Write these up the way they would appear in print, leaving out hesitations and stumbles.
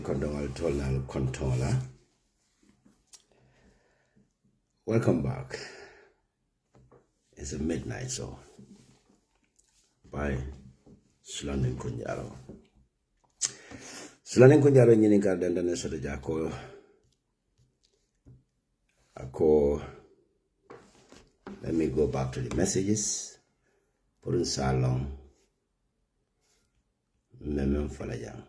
Controller. Welcome back. It's a midnight, so by Sulanin Kunjaro. Sulanin Kunjaro Yinika Dandana Sodajako. Let me go back to the messages. Put in Salon. Memem Falajang.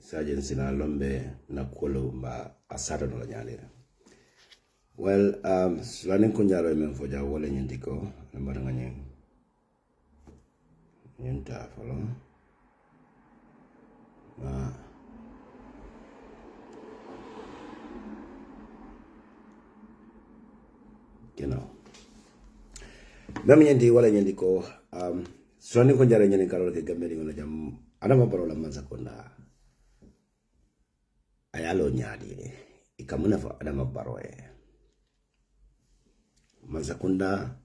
Sergeant Sina Lombe Nakolo Mba Asada no Nyalira. Well, Sulanin Kunjaro men for Jawole Nyindiko, Nambaranganyang. Nyinta follow. You know. Nami wala Nyindiko, Sulanin Kunjaro Nyindikaro ke Gambia ngono jam Adama Barrow la Manzakunda. Ayalo nyadi ikamuna for Adama Barrow Manzakunda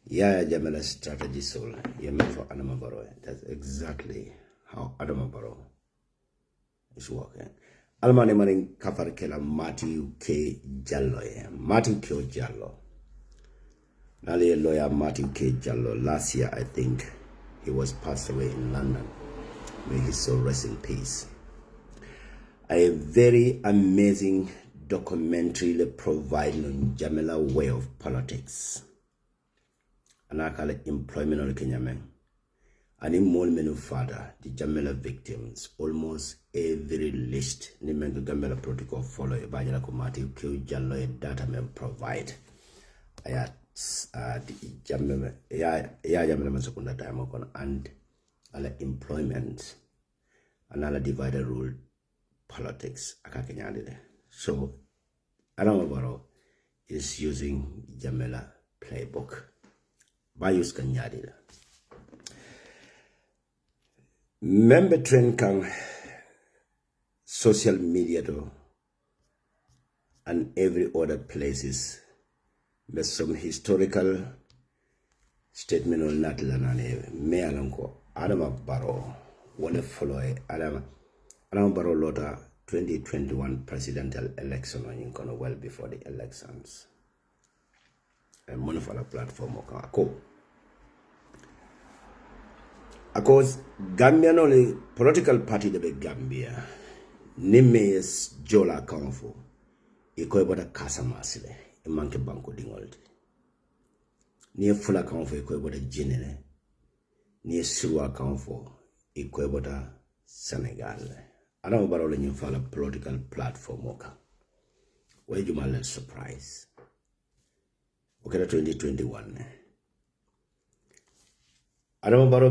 ya jamela strategy soul yemen for Adama Barrow. That's exactly how Adama Barrow is working. Almane maning kafar kela Matthew K. Jallo Matthew K. Jallo Nali lawyer Matthew K. Jallo last year I think he was passed away in London. May his soul rest in peace. A very amazing documentary providing on Jamila way of politics. And I call it employment on Kenyaman. And in more menu father, the Jamila victims, almost every list, the Jamila protocol follow by the Komati, Q Jallo data men provide. I had the Jamila, Jamila Secunda time and employment and all divided rule. Politics so Adama Barrow is using Jamila playbook by use Kanyadida. Member trend can social media though and every other places but some historical statement on not lanane me alanko Adama Barrow wanna follow Adama Barrow Lota 2021 presidential election on well before the elections. And one of our platform Because Gambia only political party the Gambia Nimes Jola Kanfo Iko about a Casamasile, a monkey banco dingold. Near Fula Kanfo Iko about a Genere, near Sua Kanfo Iko about a Senegal. Adama Barrow in follow political platform okay. Where you might surprise. Okay, 2021. Adama Barrow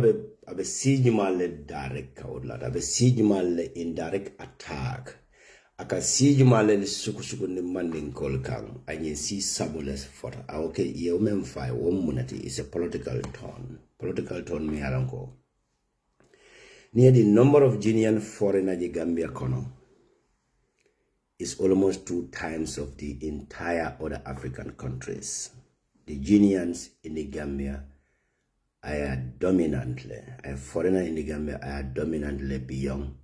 be siege male direct outlet, abe siege male indirect attack. Aka siege male suku ni manding call kang. Anye si sabules for okay, ye memfai womunity is a political tone. Political tone me alanko. Near the number of genuine foreigners in Gambia is almost 2 times of the entire other African countries. The genuines in the Gambia are dominantly, a foreigner in the Gambia are dominantly beyond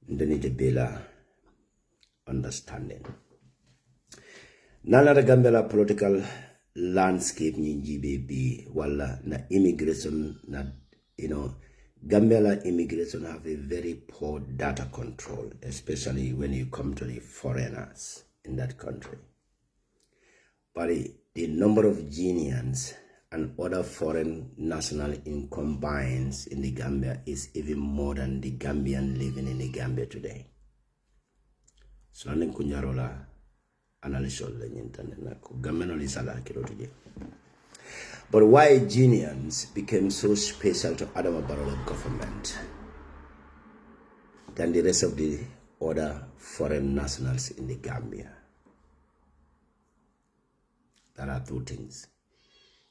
the Nitibela understanding. None of the Gambia political landscape in GBB, wala na immigration, na Gambia immigration have a very poor data control, especially when you come to the foreigners in that country. But the number of Guineans and other foreign national combines in the Gambia is even more than the Gambian living in the Gambia today. So I think Kunjarola analysis But why Guineans became so special to Adama Barrow government than the rest of the other foreign nationals in the Gambia? There are 2 things.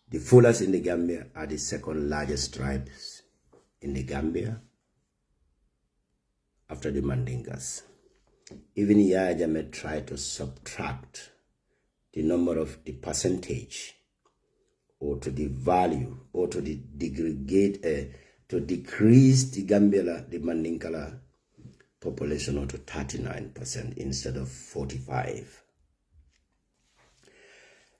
The Fullers in the Gambia are the second largest tribes in the Gambia after the Mandingas. Even Yaya Jammeh tried to subtract the number of the percentage or to the value or to the to decrease the Gambia, the Mandinkala population to 39% instead of 45%.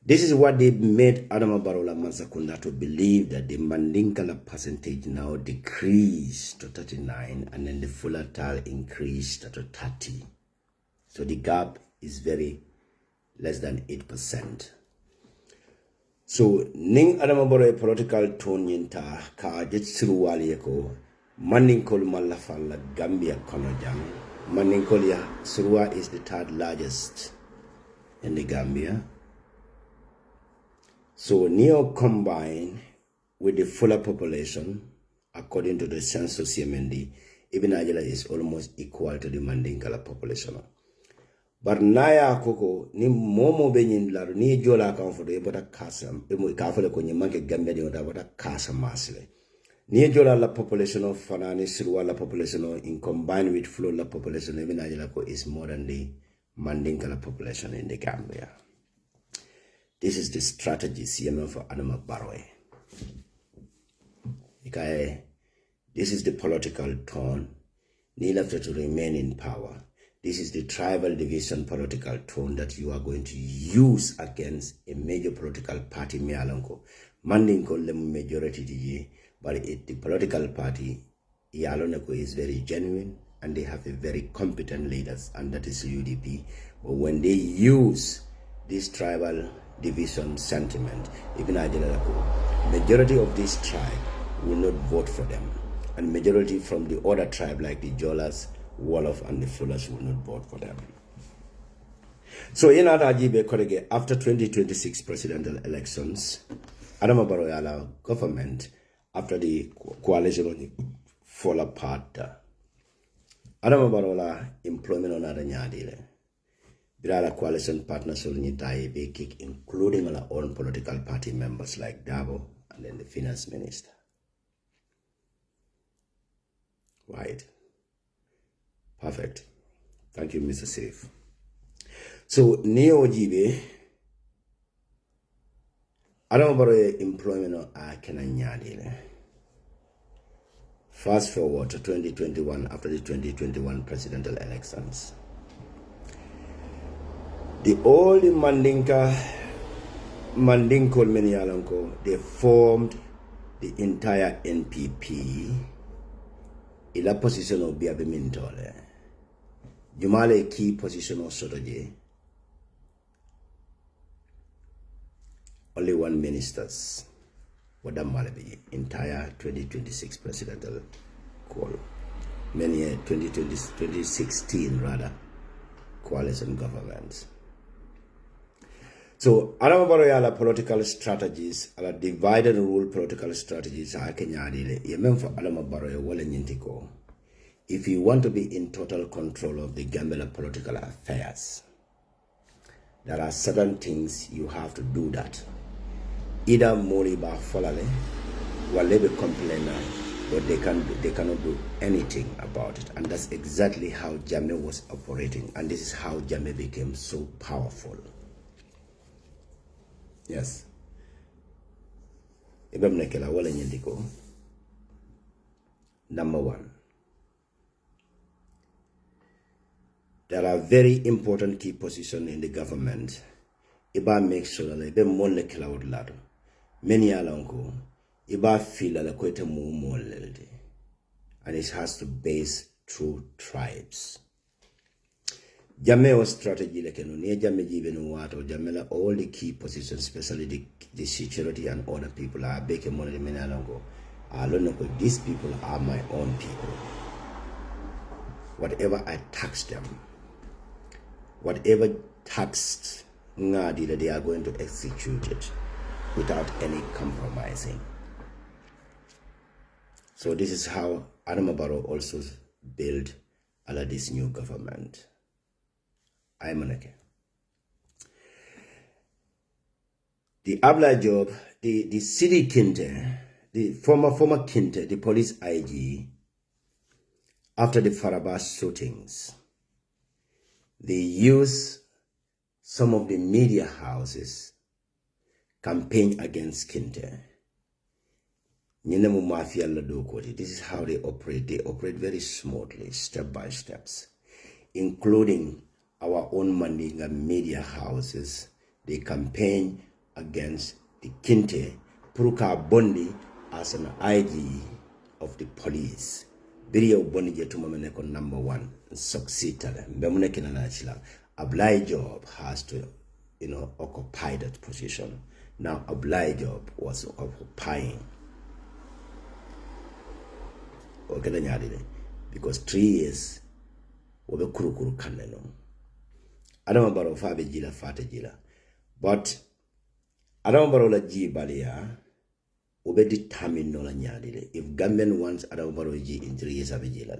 This is what they made Adama Barrow Mansakunda to believe that the Mandinkala percentage now decreased to 39 and then the Fulatal increased to 30. So the gap is very less than 8%. So ning Adama Barrow political tone yinta ka jitsruwali ko Mandinkol Malafala Gambia Konojang. Mandinkolia Surwa is the third largest in the Gambia. So Neo combined with the fuller population, according to the census Yemendi, Ibn Ajala is almost equal to the Mandinkala population. But Naya Koko, ni momo benyin laru, ni jola kamfodo, ebota kasam, kafole kwenye manke Gambia di wata kasa masile. Ni jola la population of Fanani Surwa la population in combined with flow la population, Ibn Ajala ko is more than the Mandinkala population in the Gambia. This is the strategy CML for Adama Barrow. This is the political tone need after to remain in power. This is the tribal division political tone that you are going to use against a major political party. Mandinko the majority, but the political party Yaloneko is very genuine and they have a very competent leaders, and that is UDP. But when they use this tribal division sentiment, even majority of this tribe will not vote for them, and majority from the other tribe like the Jolas, Wolof and the Fullers will not vote for them. So in Adajibe Korege, after 2026 presidential elections, Adama Barrow government, after the coalition fall apart, Adama Barrow employment on Adanyadile. Birala coalition partners will need to kick, including our own political party members like Dabo and then the finance minister. Right. Perfect. Thank you, Mr. Safe. So, Neo Jibe, Adama Barrow employment on Akenanyadile. Fast forward to 2021 after the 2021 presidential elections. The old Mandinkol Menialanko, they formed the entire NPP in la position of Biabe Mintole. Jumale key position of Sotoje. Only one ministers. Wadam Malabi, entire 2026 presidential call. Many 2016 rather, coalition governments. So, Adama Barrow political strategies, ala divided rule political strategies, for Adama Barrow, if you want to be in total control of the Gambia political affairs, there are certain things you have to do that. Either Moriba Folale, Walebe complainer, but they cannot do anything about it. And that's exactly how Jammeh was operating. And this is how Jammeh became so powerful. Yes. Number one, there are very important key positions in the government. Iba make sure that ibe mole cloud lado. Many alongo iba feel la kwete mo lelde. And it has to base through tribes. Jammeh strategy like Jammeh given water, Jammeh all the key positions, especially the security and other people are making money many alongo. I don't know, these people are my own people. Whatever I tax them, whatever taxed Ngadi, they are going to execute it without any compromising. So this is how Adama Barrow also built this new government. The Abla job, the city Kinte, the former Kinte, the police IG, after the Farabas shootings, they use some of the media houses campaign against Kinte. Nyinemu mafia la do koti. This is how they operate. They operate very smoothly, step by steps, including our own Mandinga media houses. They campaign against the Kinte Puruka Bondi as an IG of the police. Video Bondi Jetumameneko #1 succeed. Ablai Job has to, occupy that position. Now Ablai Job was occupying. Because 3 years wobe kurukuru kaneno. Adama Barrow fabe jila fate jila. But Adama Barrow la ji balia wobe determine no la nyadile. If Gambian wants Adama Barrow ji in 3 years abe jila.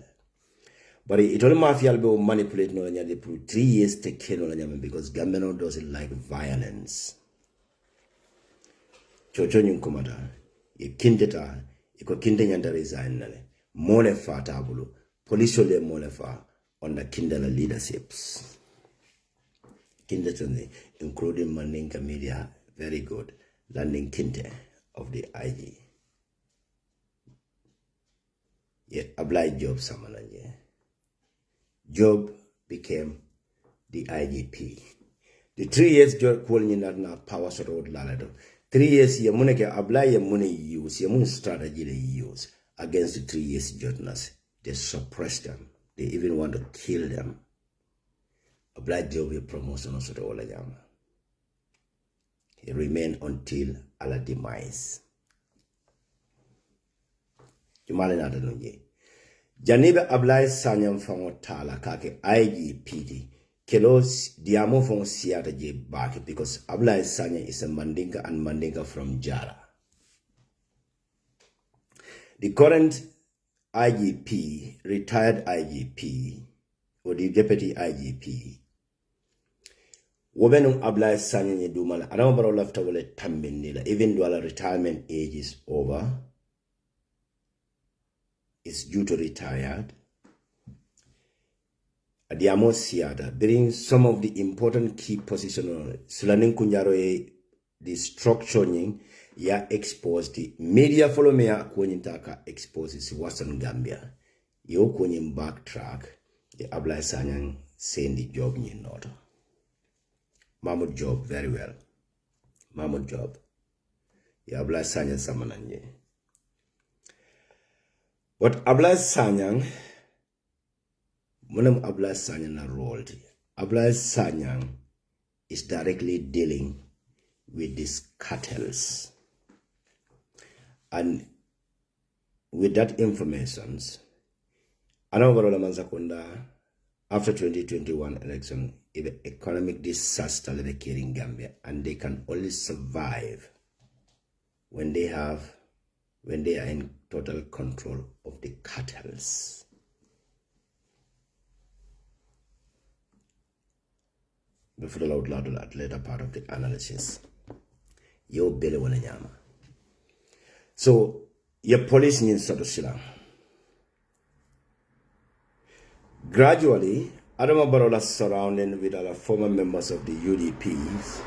But it only mafia will manipulate no la nyadile for 3 years take care no la nyadile because Gambian doesn't like violence. Chocho nyunkumata. Kinteta iko kinte nyanda resign nale. Mole fa tabulu. Police le mole fa under Kindala leaderships. Kinderton, including Mandinka media, very good. Landing Kinte of the IG. Yeah, Ablai Job Samalanje. Job became the IGP. The 3 years Job calling na power sort of lalado. 3 years ye muneke Ablai ye mune use, ye mun strategy they use against the 3 years judges. They suppress them. They even want to kill them. Ablai Job will promotion of the Olajama. He remained until Allah demise. Jumale na danuje. Janibe Ablai Sanyam fango tala kake IGPD. Kelos diamo fong siata je back because Ablai Sanyam is a Mandinka and Mandinka from Jara. The current IGP, retired IGP, or the deputy IGP, Wobenum Ablai Sanyam Dumala, Adama Barrow left away Tambinila, even though retirement age is over, is due to retire. Adiamo Siada, being some of the important key positions, Sulanin Kunjaro, the structuring, ya exposed the media follow me kwenye taka exposes Western Gambia. Yo kwenye backtrack, the Ablai Sanyang saying the job ni not. Mahmoud Job very well. Mahmoud Job. Ya Ablai Sanyang samananje. But Ablai Sanyang, Munam Ablai Sanyang na role. Ablai Sanyang is directly dealing with these cartels. And with that information, after 2021 election, is the economic disaster in Gambia, and they can only survive when they are in total control of the cartels. Before the loud at later part of the analysis, yo Billy Wananyama. So, your police in Sotosila. Gradually, Adama Barrow surrounded with other former members of the UDPs.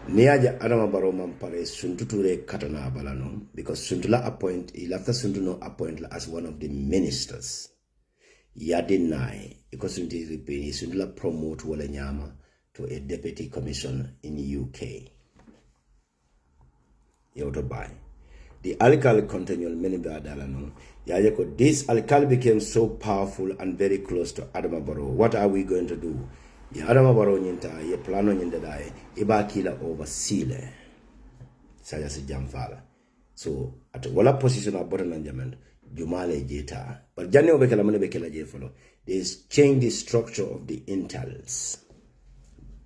Niaja Adama Barrow Mampare Suntuture Katana Balano, because Suntula after Suntuno appointed as one of the ministers. Ya deny, because Suntula promote Walanyama to a deputy commissioner in the UK. Yotobai. The alkali continual many badalano. Yayako, this alkali became so powerful and very close to Adama Barrow. What are we going to do? Ya Adama Barrow nyinta, ye plano nyindadae, iba kila over sile. Sayasi jamfala. So, at wala position of bottom management, Jumale Jeta. But Jani Obekela Mane Bekela Jefolo, they changed the structure of the intels,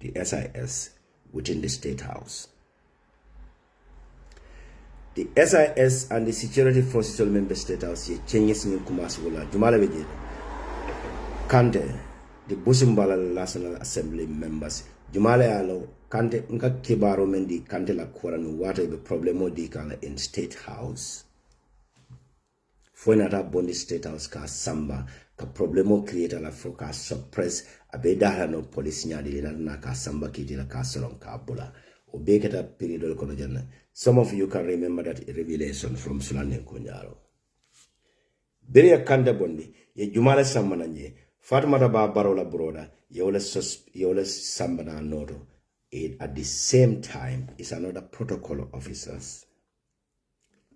the SIS, within the State House. The SIS and the security forces of member state house changes in Kumaswala, Jumala Vijay, Kante, the Busimbala National Assembly members, Jumala Alo, Kante Nka Kibaro Mendi, Kante La Kuaranu, what the problem in State House. Foinata Bondi State House ka Samba, ka problemo creator la foka suppress, abedala no police nyadi na ka Samba kiti la ka solon ka bula. Obeketa period kono jana Some of you can remember that revelation from Sulane Kunyaro. Beria Kanda Bondi, ye Jumala Samananje, Fatimata Barrow la broda, Yola Sambana Nodo. It at the same time is another protocol officers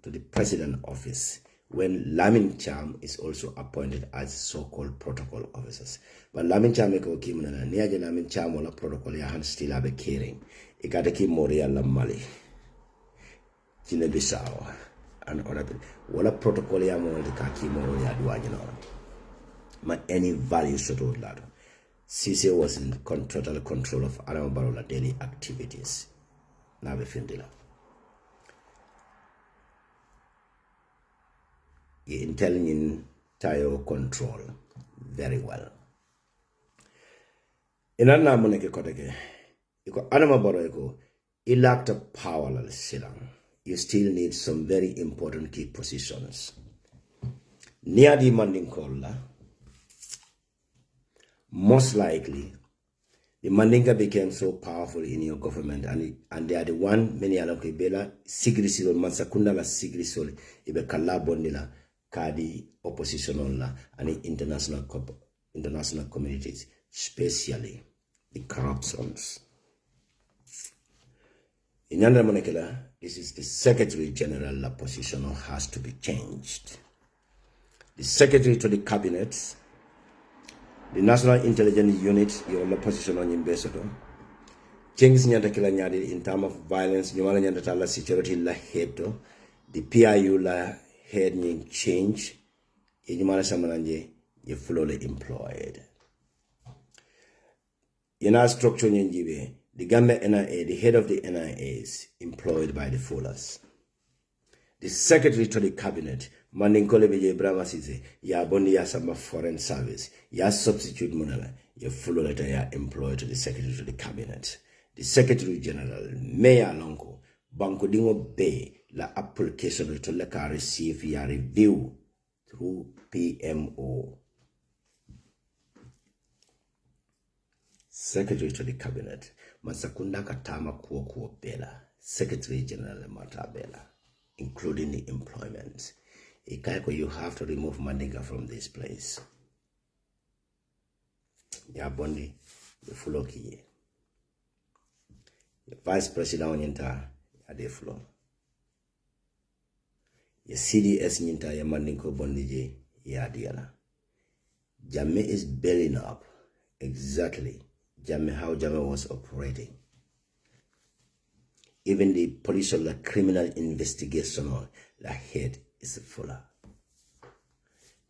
to the president office when Lamin Cham is also appointed as so-called protocol officers. But Lamin Cham eko kimuna niaje Lamin Cham wala protocol ya han still abe caring. Ikate ki Moria la Mali, Guinea Bissau, and other people. Wala protocol ya mo ka ki Moria duwa ma any value so to that. CC was in total control of Adama Barrow's daily activities. Now we feel that. The intelligent Tayo control very well. In another moneke koteke, iko Adama Barrow he lacked a power la silang. You still need some very important key positions. Near the manding call most likely, the Mandinka became so powerful in your government, and they are the one many alonke bela sigrisol mansakunda la sigrisol ibe kala bondila kadi opposition la and international communities, especially the corruptions. In Yandra Monekela, this is the Secretary General la position has to be changed. The Secretary to the Cabinet, the National Intelligence Unit, your position on ambassador. Changes in terms of violence, la security la head, the PIU la head change, you fully employed. In our structure, the Gambia NIA, the head of the NIA is employed by the fullers. The Secretary to the Cabinet, Mandinkole Beje Brahma Size, ya bondi ya samba foreign service, ya substitute monala, ya full letter ya employed to the Secretary to the Cabinet. The Secretary General, Mayor Lonko, Banco Dingo Bay, la application to la receive ya review through PMO. Secretary to the Cabinet, Masakunda Katama Kuo Bela, Secretary General Matabela, including the employment. Ikaiko, you have to remove Mandinga from this place. Ya bondi, you follow ki. Your Vice President nyinta ya de flow. Your CDS nyinta ya Mandingo bondi je ya diala. Jame is bailing up exactly Jame how Jame was operating. Even the police of the criminal investigation la head is fuller.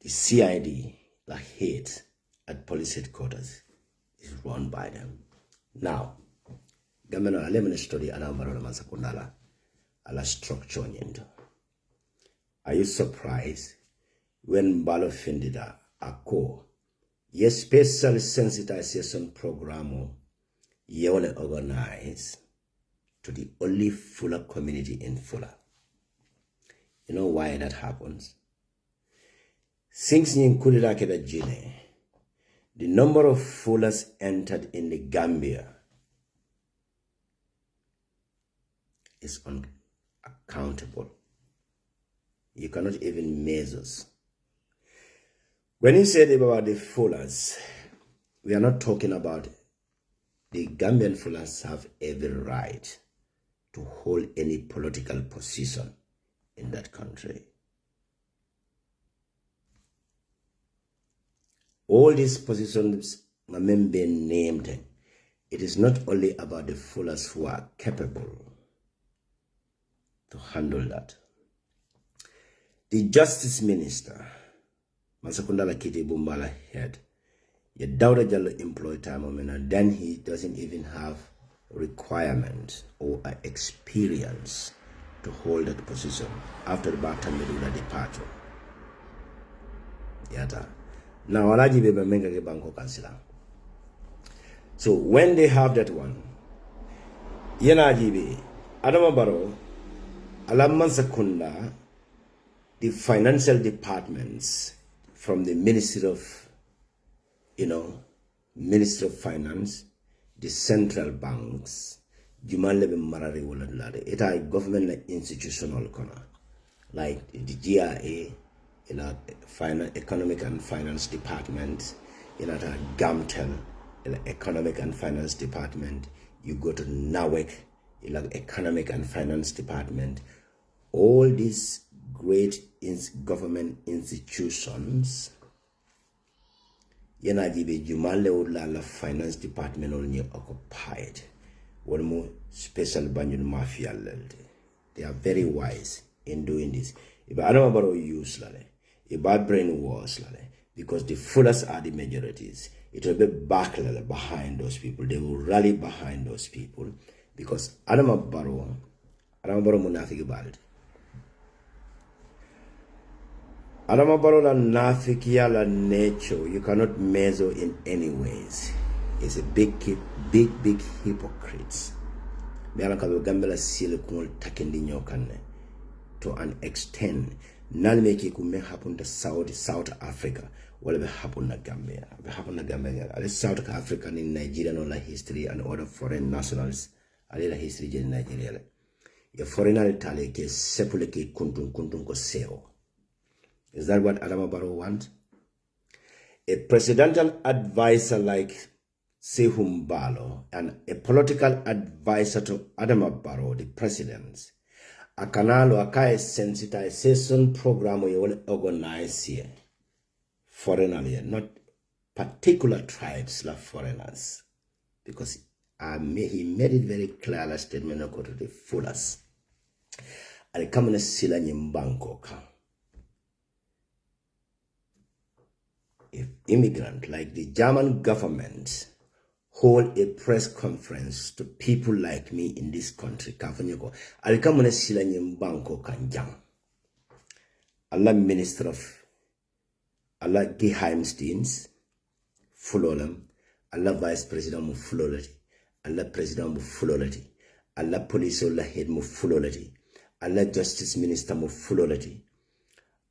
The CID, la head at police headquarters, is run by them. Now, Gamena lemon study Anambra Mansakundala ala structure nyendo. Are you surprised when Mballow Findida ako ye special sensitization program ye only organize to the only Fuller community in Fuller? You know why that happens? Since the number of Fullers entered in the Gambia is unaccountable. You cannot even measure. When he said about the Fullers, we are not talking about the Gambian Fullers have every right to hold any political position in that country. All these positions have been named. It is not only about the Fullers who are capable to handle that. The Justice Minister, Masakundala Kiti Bumbala head, your Dauda Jallo employed time and then he doesn't even have requirement or experience to hold that position after the Batamedula departure. Yata. Now Alaji Beba Menga Banko Kansila. So when they have that one, Yanajibi, Adama Barrow, Alaman Sakunda, the financial departments from the Ministry of, Ministry of Finance, the central banks, jumalle be marari wala lade eta government institutional kono like the GRA ila economic and finance department ila ta GAMTEL ila economic and finance department, you go to NAWEC ila economic and finance department. All these great government institutions yana jibe jumalle wala la finance department only occupied. One more special banjul mafia. They are very wise in doing this. If Adama Barrow use lale, if brainwash lale, because the fullest are the majorities, it will be back behind those people. They will rally behind those people because Adama Barrow munafiki bald. Adama Barrow la nafiki la nature you cannot measure in any ways. Is a big hypocrites. Gambia to an extent. None make it may happen to South Africa. What will happen to Gambia? South Africa in Nigeria no history and other foreign nationals. A little history in Nigeria. Your foreigner tale ke sepule ke kuntum ko seo. Is that what Adama Barrow wants? A presidential advisor like Saikou Mballow and a political advisor to Adama Barrow, the president, a canal or a sensitization program you will organize here, foreigners, not particular tribes like foreigners, because he made it very clear a statement to the fullest. And come in a sila nyimbanko. If immigrant like the German government hold a press conference to people like me in this country, Alikamune sila nyimbanko kanjang. Allah Minister of Allah Geheimdienst, Fulolem, Allah Vice President mu Fulolati, Allah President mu Fulolati, Allah Police Allah Head mu Fulolati, Allah Justice Minister mu Fulolati,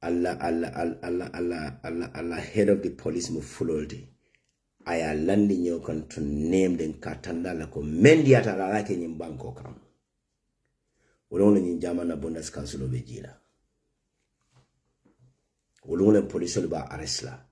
Allah Head of the Police mu Fulolati. I am landing your to name them Katanda Lako Mendiata like in Banco Kam. We're only in German Abundance Council of Vegila. We're only police ba arrestla.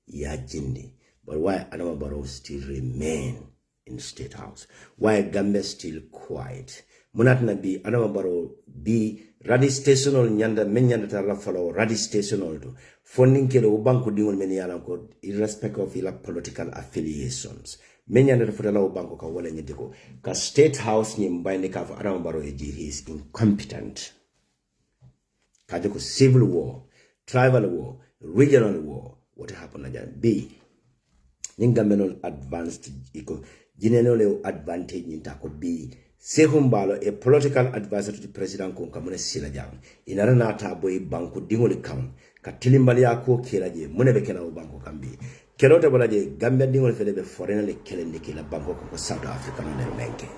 Ya jindi. But why Adama Barrow still remain in the State House? Why Gambia still quiet? Munatna be Adama Barrow be radistational nyanda menyanda tara follow radistational to funding kelo banku dingol meniala ko irrespective of ila political affiliations menyanda futala banku ka wala nyediko ka State House nyimbainde ka Adama Barrow he is incompetent kajiko civil war, tribal war, regional war. What happened again? B ninga menon advanced iko jinenole advantage nintako B Saikou Mballow, a political advisor to the president Kunkamune Silajang, in Aranata boy banku dingoli kam, Katilimbalia ko kilaje, Munebekena banko kambi. Kelota bolaje, Gambia dingoli fedebe foreignly killing the killer banko ko South Africa no menke.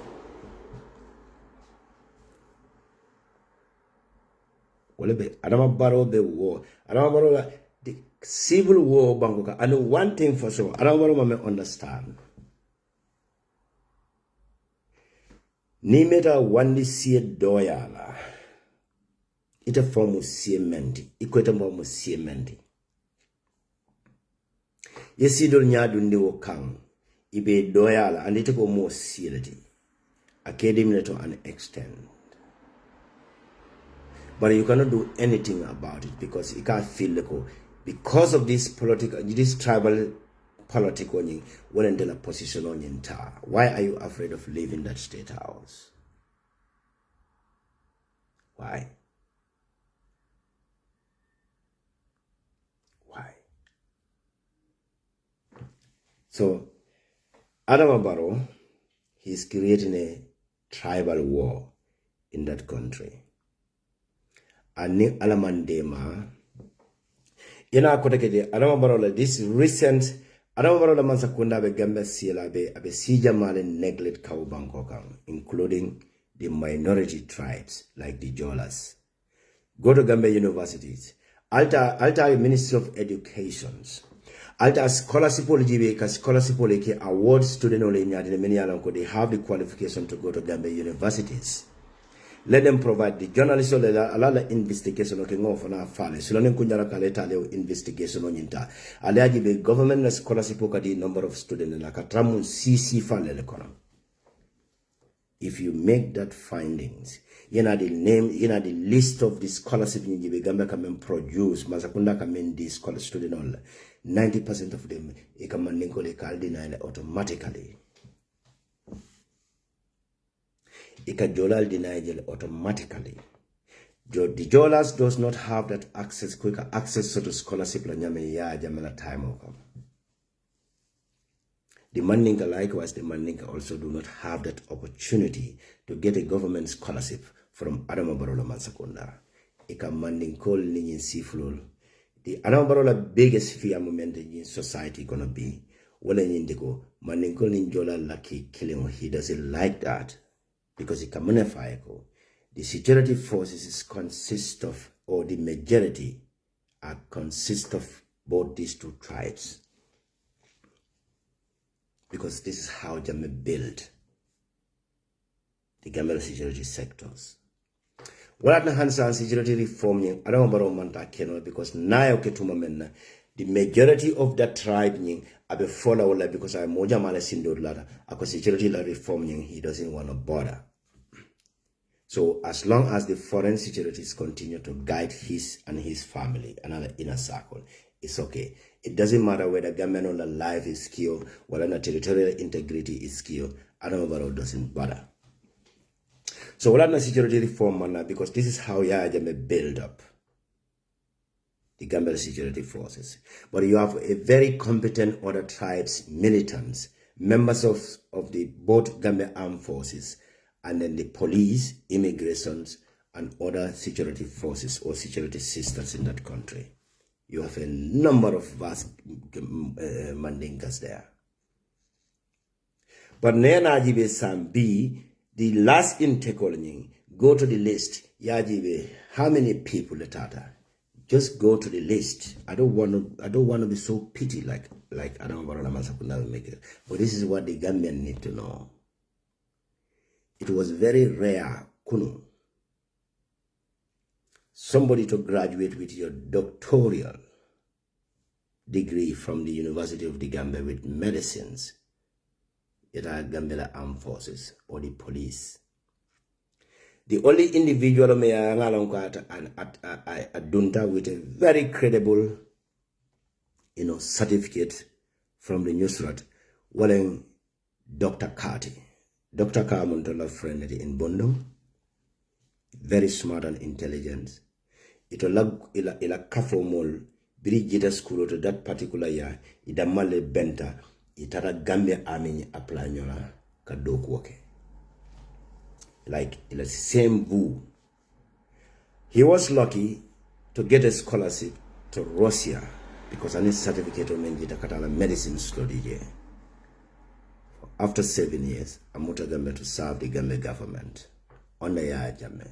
Walebe, Adama Barrow the war. Adama Barrow the civil war banko. I know one thing for sure, Adama Barrow may understand. Ni meta wandi siye doyala. Ita formu siye menti. Ikweta mwamu siye menti. Yesidol nyadu ndiwo kang. Ibe doyala. And ita ko mo siye leti. Academy to an extent. But you cannot do anything about it because you can't feel like because of this tribal politics when you in a position on your entire. Why are you afraid of leaving that State House? Why? Why? So, Adama Barrow, he's creating a tribal war in that country. And Nick Alamandema, Adama Barrow, this recent Adama Barrow Mansakunda be Gambia Sila be Sija Malen neglect Kaubankokam, including the minority tribes like the Jolas. Go to Gambia universities. Alter Ministry of Education. Alta scholarship jibe ka scholarship ke award student ole nyadi many alanko they have the qualification to go to Gambia universities. Let them provide the journalists or alala investigation okay ngo fana fale. Silone kunyara kaleta leo investigation onyinta. Ale jibe government scholarship ka the number of students na katramu CC fale le kono. If you make that findings, you know the name, you know the list of the scholarship in Gambia can produce, Masakunda can this scholarship student all 90% of them you can deny automatically. You can Jolal deny automatically. The Jolas does not have that access, quicker access to the scholarship la nyame ya jamala time okam. The Mandinka likewise, the Mandinka also do not have that opportunity to get a government scholarship from Adama Barrow Mansakunda. Ika Mandinkol Nin Siflul. The Adama Barrow biggest fear moment in society gonna be Wala Indigo, Mandinkol Ninjola lucky killing. He doesn't like that because he can modify. The security forces consist of, or the majority consist of both these two tribes. Because this is how Jammeh built the Gambia security sectors. What na hansa security reform I don't know manta keno because now the majority of that tribe abe follow because I moja mala sindo lada ako security la reform he doesn't want to bother. So as long as the foreign securities continue to guide his and his family another inner circle, it's okay. It doesn't matter whether government on the life is killed, whether the territorial integrity is killed. Adama Barrow doesn't bother. So what security reform, because this is how Jammeh build up the Gambia security forces. But you have a very competent other tribes, militants, members of the both Gambia armed forces, and then the police, immigrations, and other security forces or security systems in that country. You have a number of vast Mandinkas there. But Nenajibe Sambi, the last intake go to the list. Yajibe, how many people letata? Just go to the list. I don't want to be so petty like Adama Barrow Mansakunda make it. But this is what the Gambian need to know. It was very rare, Kunu. Somebody to graduate with your doctoral degree from the University of the Gambia with medicines, either Gambia Armed Forces or the police. The only individual may Dunta with a very credible, certificate from the Newsrat, was Dr. Kati. Dr. Kamontola friend in Bondo. Very smart and intelligent. It ila kafo mol bridge school to that particular year. Ida male benta itara Gambia army apply nyola kadok woke. Like the same voo. He was lucky to get a scholarship to Russia because I need certificate of medicine study. After 7 years, I moved to Gambia to serve the Gambia government under Jammeh.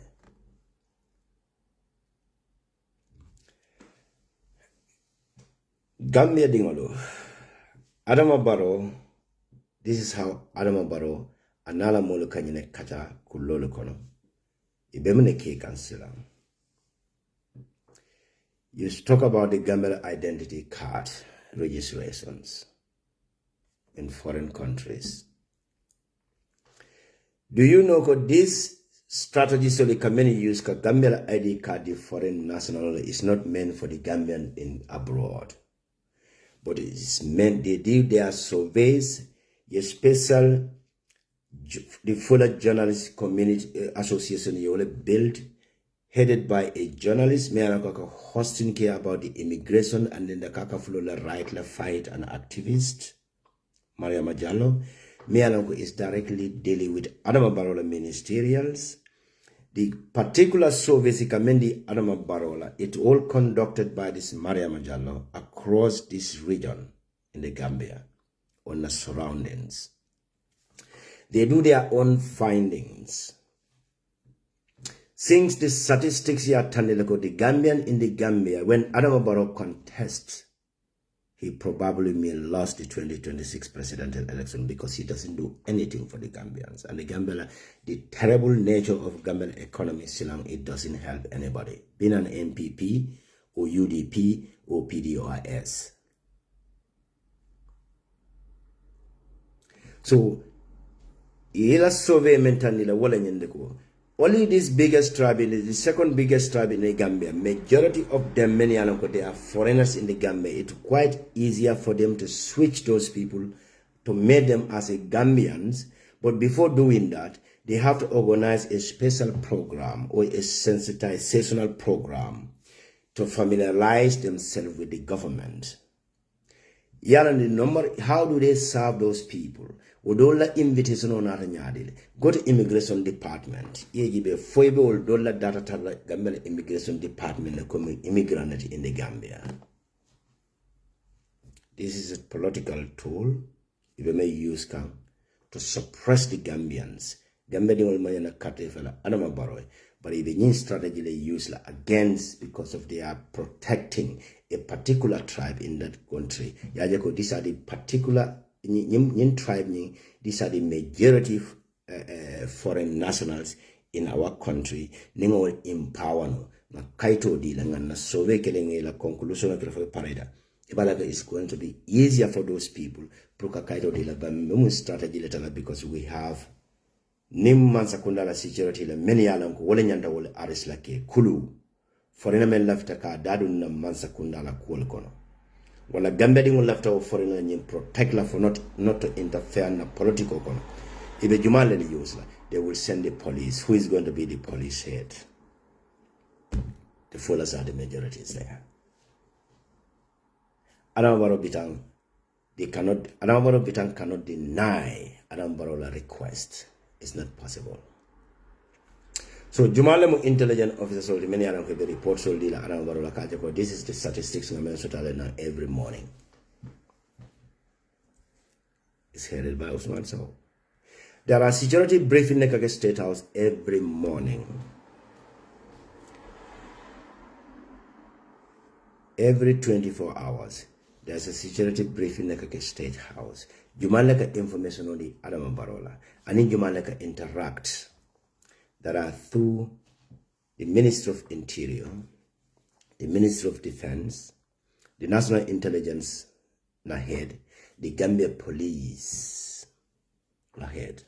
Gambia dingolo. Adama Barrow, this is how Adama Barrow anala molo kanyene kata kulolo kono. Ibemene ke kansila. You talk about the Gambia identity card registrations in foreign countries. Do you know that this strategy solely Kameni use Gambia ID card the foreign national is not meant for the Gambian in abroad. But it is meant they do their surveys, a special the Fuller Journalist Community Association you will build, headed by a journalist, me hosting care about the immigration and then the Kakafulula right, fight and activist, Maria Mballow. Me is directly dealing with Adama Barrow ministerials. The particular surveys commend Adama Barrow, it all conducted by this Maria Mballow across this region in the Gambia, on the surroundings. They do their own findings. Since the statistics here, the Gambian in the Gambia, when Adama Barrow contests, he probably may lost the 2026 presidential election because he doesn't do anything for the Gambians. And the Gambia, the terrible nature of Gambian economy, Silang, it doesn't help anybody. Being an NPP or UDP or PDOIS. So, ila survey mentally la wala nyendeko. Only this biggest tribe, the second biggest tribe in the Gambia, majority of them, many they are foreigners in the Gambia. It's quite easier for them to switch those people to make them as a Gambians. But before doing that, they have to organize a special program or a sensitizational program to familiarize themselves with the government. How do they serve those people? Wodola invitation on Aranyadil. Go to immigration department. Yegibe foibe ol dollar data tala Gambia immigration department coming immigrant in the Gambia. This is a political tool you may use to suppress the Gambians. Gambia di mayana kate fela Adama Barrow. But if the strategy they use against because of they are protecting a particular tribe in that country. Yajako, these are the particular tribe, these are the majority foreign nationals in our country. Ningo empower no na kaito di la na sove kelenge la conclusion of the parada. Ibalaga is going to be easier for those people. Proka kaito di la bamu strategy letala because we have nim man sakunda la security la many alam ko wala nyanda wala aris la ke kulu. Foreigner men left ka dadu na man sakunda la kuol kono. Wala Gambia di left our foreigner nyin protect la for not to interfere in the political kono. If Jumale use la, they will send the police. Who is going to be the police head? The followers are the majorities there. Adama Barrow Bitang, Adama Bitang cannot deny Adama Barrow's request. It's not possible. So Jumalemu intelligent officers will many around the report so Adama Barrow Kajako. This is the statistics every morning. It's headed by Usman So. There are security briefing in the State House every morning. Every 24 hours, there's a security briefing in the State House. Jumaleka information on the Adama Barrow. And in Jumaleka interact. There are through the Ministry of Interior, the Ministry of Defense, the National Intelligence Nahed, the Gambia Police Nahed.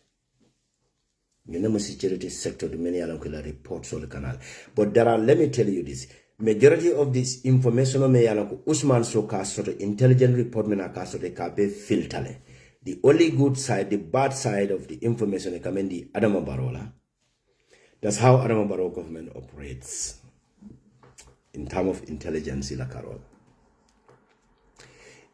You know, security sector, the many reports on the canal. But there are, let me tell you this, majority of this information on Usman Soka sort of intelligent report kabe filter. The only good side, the bad side of the information is the Adama Barrow. That's how Adama Barrow government operates in terms of intelligence in Carol.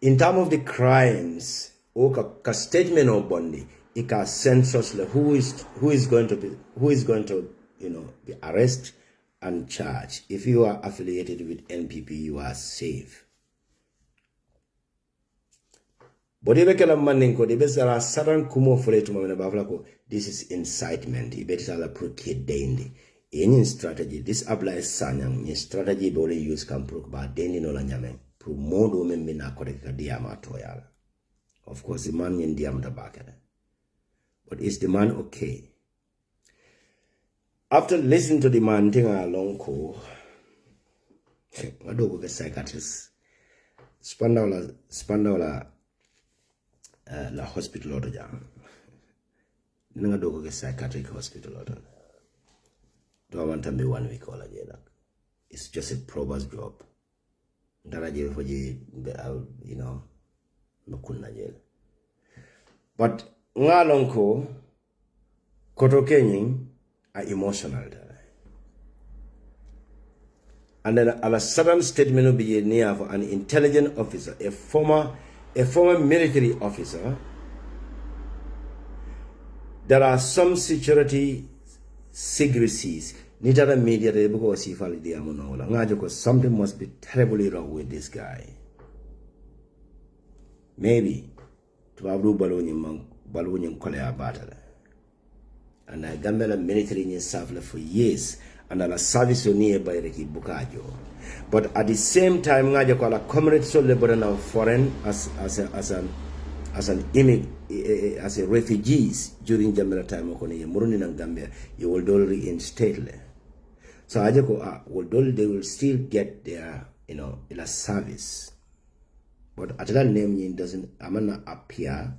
In terms of the crimes, a statement of Bondi, it can census who is going to be arrested and charged. If you are affiliated with NPP, you are safe. But if there are certain kumo for this is incitement. Any strategy, this applies sanyang strategy be only use can prove ba deni no la nyame promote women be na correct diama toyala. Of course, the man in diam the back. But is the man okay? After listening to the man thing along ko, I do go psychiatrist. Spandola la hospital order jam. Nanga do go psychiatric hospital order. Do I want to be 1 week all again? It's just a prover's job. Daraje for makuna jail. But ngalonko koto kenyin are emotional. And then a sudden statement will be near for an intelligent officer, a former military officer. There are some security secrecies. Nitara media because something must be terribly wrong with this guy. Maybe to have balloon kolea battle. And I Gambia military in South for years. and ala service ni by reki bukajo. But at the same time, ngaja ko ala community so labor na foreign as a refugees during Gambia time ko ni Murundi na Gambia, you will do reinstate le. So aja ko they will still get their in a service. But at that name doesn't amana appear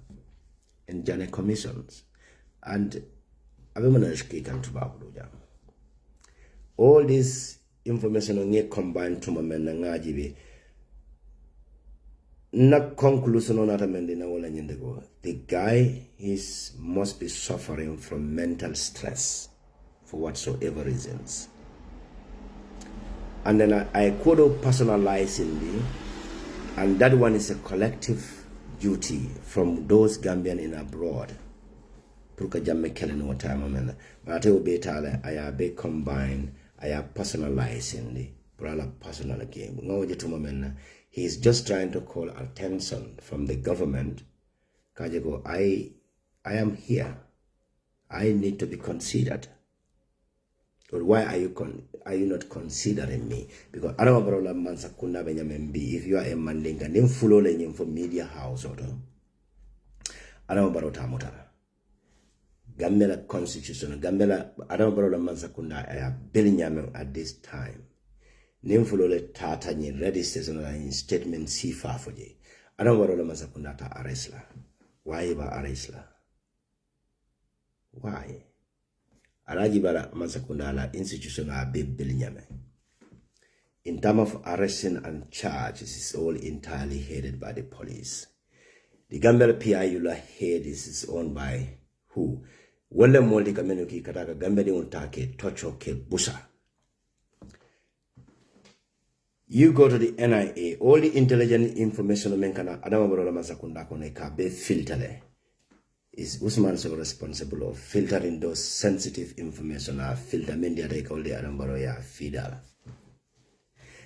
in Jana commissions. And all this information on get combined to ngajibi na conclusion on the guy must be suffering from mental stress for whatsoever reasons. And then I could personalize in the, and that one is a collective duty from those Gambian in abroad. Pruka jamme kelen no time amena. But I will be tale I be combined, I personalize in the personal game. He is just trying to call attention from the government. Kajego, I am here. I need to be considered. But why are you not considering me? Because Adama Barrow Mansakunda Benjamin B. If you are a Mandinga, then follow the for media house or Adama Barrow Tamotara. Gambia constitution, Gambia Adama Barrow Mansakunda, I have Bellingham at this time. Name follow the Tata in registers in statement C5 for you. Adama Barrow Mansakunda ta arrestla. Why ba arrestla? Why? Alajibara Mansakundala institutional Bellingham. In terms of arresting and charge, this is all entirely headed by the police. The Gambia PIULA head is owned by who? Wale Moldi Kamenuki Kataka Gambia de Untake, Tochoke Busa. You go to the NIA, all the intelligent information menkana Adama Barrow Mansakunda Koneka be filtered. Is Usman so responsible of filtering those sensitive information? Filter media they call the Adama Barrow Fidal.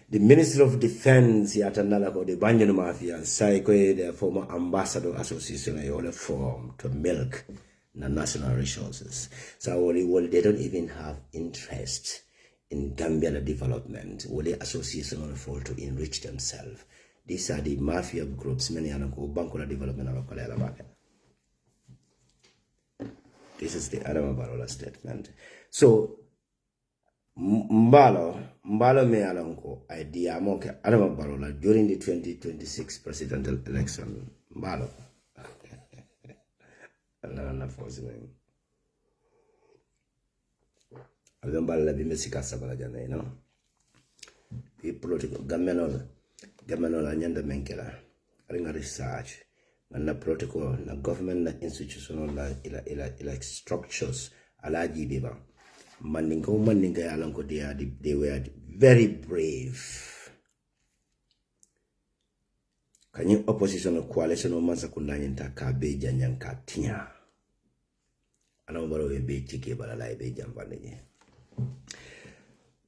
The Minister of Defense Yatanala the Banjan Mafia, Saikou, the former ambassador association, all form to milk the national resources. So they don't even have interest in Gambia development. All the association on fall to enrich themselves. These are the mafia groups. Many are going Bankola development of Kolera. This is the Adama Barrow statement. So Mballow me alonko idea moke Adama Barrow during the 2026 presidential election. Mballow. Allah forcing. Agambala bimesika sabala jana, you know. The political Gamanola nyanda menkela. Aringa research. Na protocol, na government, na institutional, ila structures, alaji biba. Mandinga yalanko they were very brave. Kanyi opposition of coalition of Mansakunda yenta kabe janyanka tinya. Adama Barrow be chike balala be jambaneye.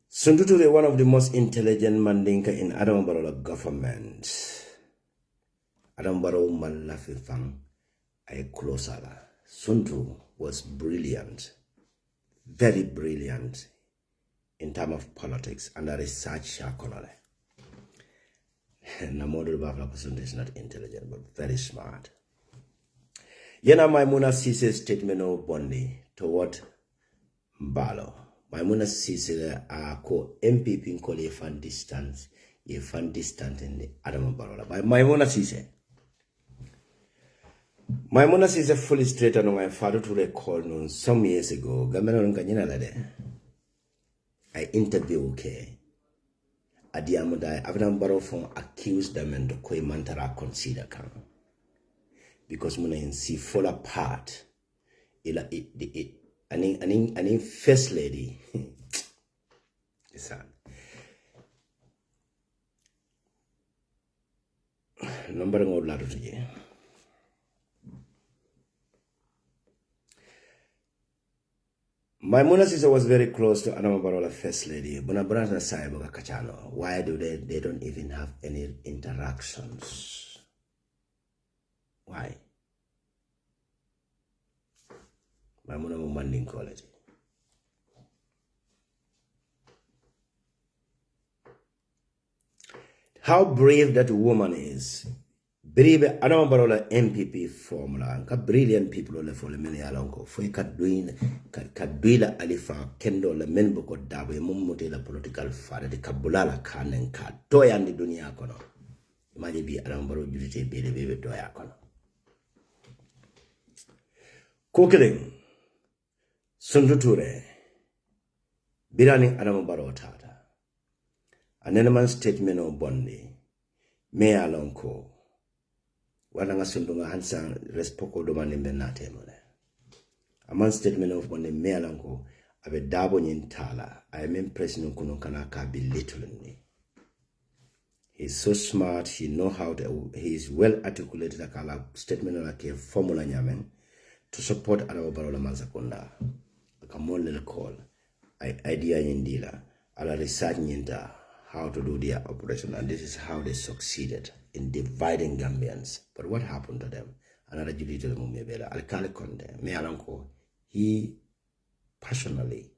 Suntuture, one of the most intelligent Mandinka in Adama Barrow government. Adama Barrow Malafifang ay closala. Suntu was brilliant, very brilliant in terms of politics and a research shakonale. Namodul Bafla Suntu is not intelligent but very smart. Yena Maimuna Sisse's statement of Bondi toward Mballow. Maimuna Sisse ko MPP call a fan distance in the Adama Barrow. By Maimuna Sisse. Maimuna is a fully straight on my father to recall some years ago. I interviewed Adiamudai Adama Barrow from accused them and the Koi Mantara consider come. Because Muna see fall apart. An first lady. Number of ladders. Maimuna sister was very close to Adama Barrow first lady. Why do they don't even have any interactions? Why? Maimuna Mumanding quality. How brave that woman is. Brave, Adama Barrow la MPP formula. Ka brilliant people le for le many alonko. For ka duila alifa kendo le menbo ko dabo e mummote la political fare de kabulala kanen ka toya ndi dunia kono. Imagine bi Adama Barrow judite bebe toya kono. Kokeling Sunduture Birani Adama Barrow tata. An element statement of Bondi. Me alonko. Wadanga sundunga hansa respoko domani benate mole. A man statement of Bondi me alonko. Abe dabo nyintala. I am impressed no kuno kanaka belittling me. He's so smart. He know how to. He is well articulated. Akala statement like a formula nyamen to support Adama Barrow la manzakunda. Akamon little call. Idea yindila. Ala research nyinta how to do their operation, and this is how they succeeded in dividing Gambians. But what happened to them? Another judicial mumebela Alkali Konde me alanko. He personally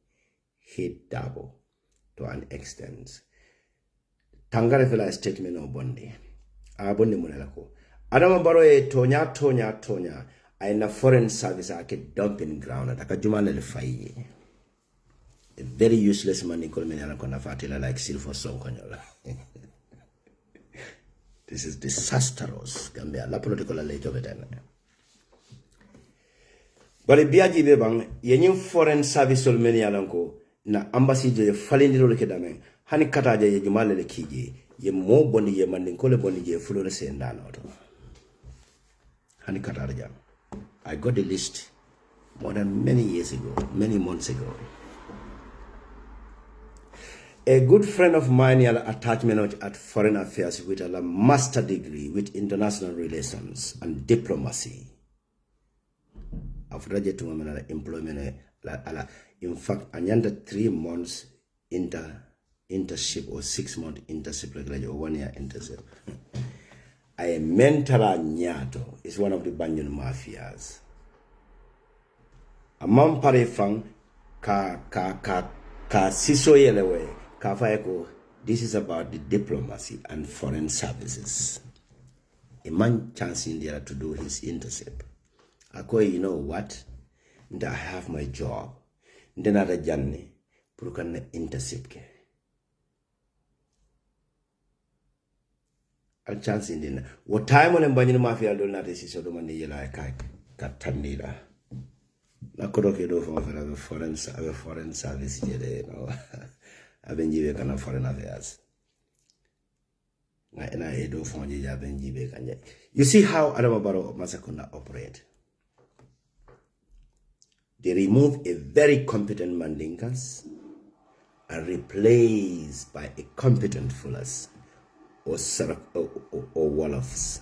hate Dabo to an extent. Tangare fela statement of Bondi. Bondi munelako. Adama Barrow tonya. Aina foreign service ake dumping ground. Atakajumale le fayi. A very useless man in Kolmeniana Konafatila like Silver Sonkonyola. This is disastrous. Gambia, la political late of it. But if Biaji Bebang, Yenin foreign service of many alanko, na embassy je falling the Kedame, Hani Kataja Yumale Kiji, ye more bondi ye manding Kole bondi ye full of saying down auto. Hani Kataja. I got the list more than many years ago, many months ago. A good friend of mine had attachment at foreign affairs with a master degree with international relations and diplomacy. After that, employment, in fact, I had 3 months internship or 6 month internship, like 1 year internship. I mentala nyato is one of the Banyan mafias. A man pare fang ka siso yelewe. This is about the diplomacy and foreign services. A man chancing there to do his internship. You know what? I have my job. Then other journey, Prukan internship. I'll chance in dinner. What time when I'm buying mafia do not is so many like Katandila. Nakodoke for a foreign service here, you know. I've been given a foreign affairs. You see how Adama Barrow Masakuna operate. They remove a very competent Mandinkas and replace by a competent Fullers or Wolofs.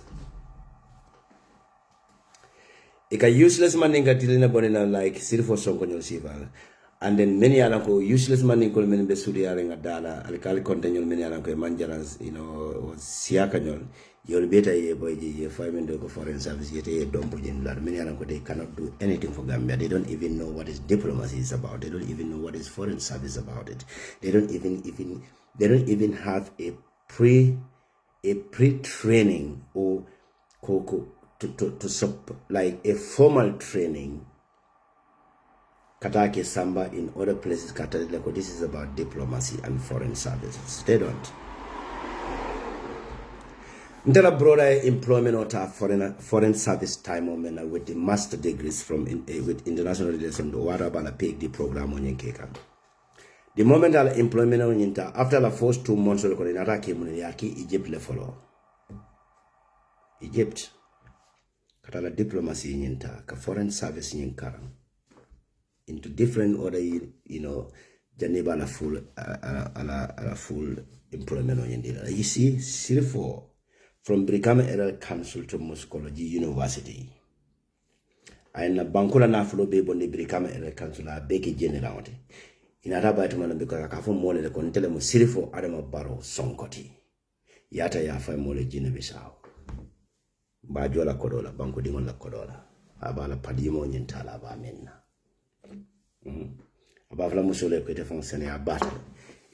A useless Mandinka Tilina Bonina like Silfo Sonkonyo Sival. And then many alanko useless man in Colmen Besuri Arenga Dala, Alcali continue many alanko manjaras, you know, Siakanyon, you'll better a boy, a 5 minute foreign service, yet a dumping blood. Many alanko they cannot do anything for Gambia. They don't even know what is diplomacy is about. They don't even know what is foreign service about it. They don't even have a pre-training or like a formal training. Katake Samba in other places, this is about diplomacy and foreign services. They don't. There are broader employment or foreign service time with the master degrees from with international relations. Warabala pay the program on Yankeka. The moment I'll employment on Yinta, after the first 2 months, Egypt le follow. Egypt. Katala diplomacy in Yinta, ka foreign service in Karam. Into different order, you know, Janeba la full employment on Yandila. You see, Sirifo from Brikama Era Council to Muscology University. And a Bankula Nafulo Babe on the Brikama Era Council, a Beki General. In Arabatman because I can't more the Contelemo Sirifo Adama Barrow Sonkoti. Yata Yafa Mole Ginebisao. Bajola Kodola, Banco Dimon la Kodola. Abala Padimo Yentala Bamena. Above la musole que te fonctionne à battre.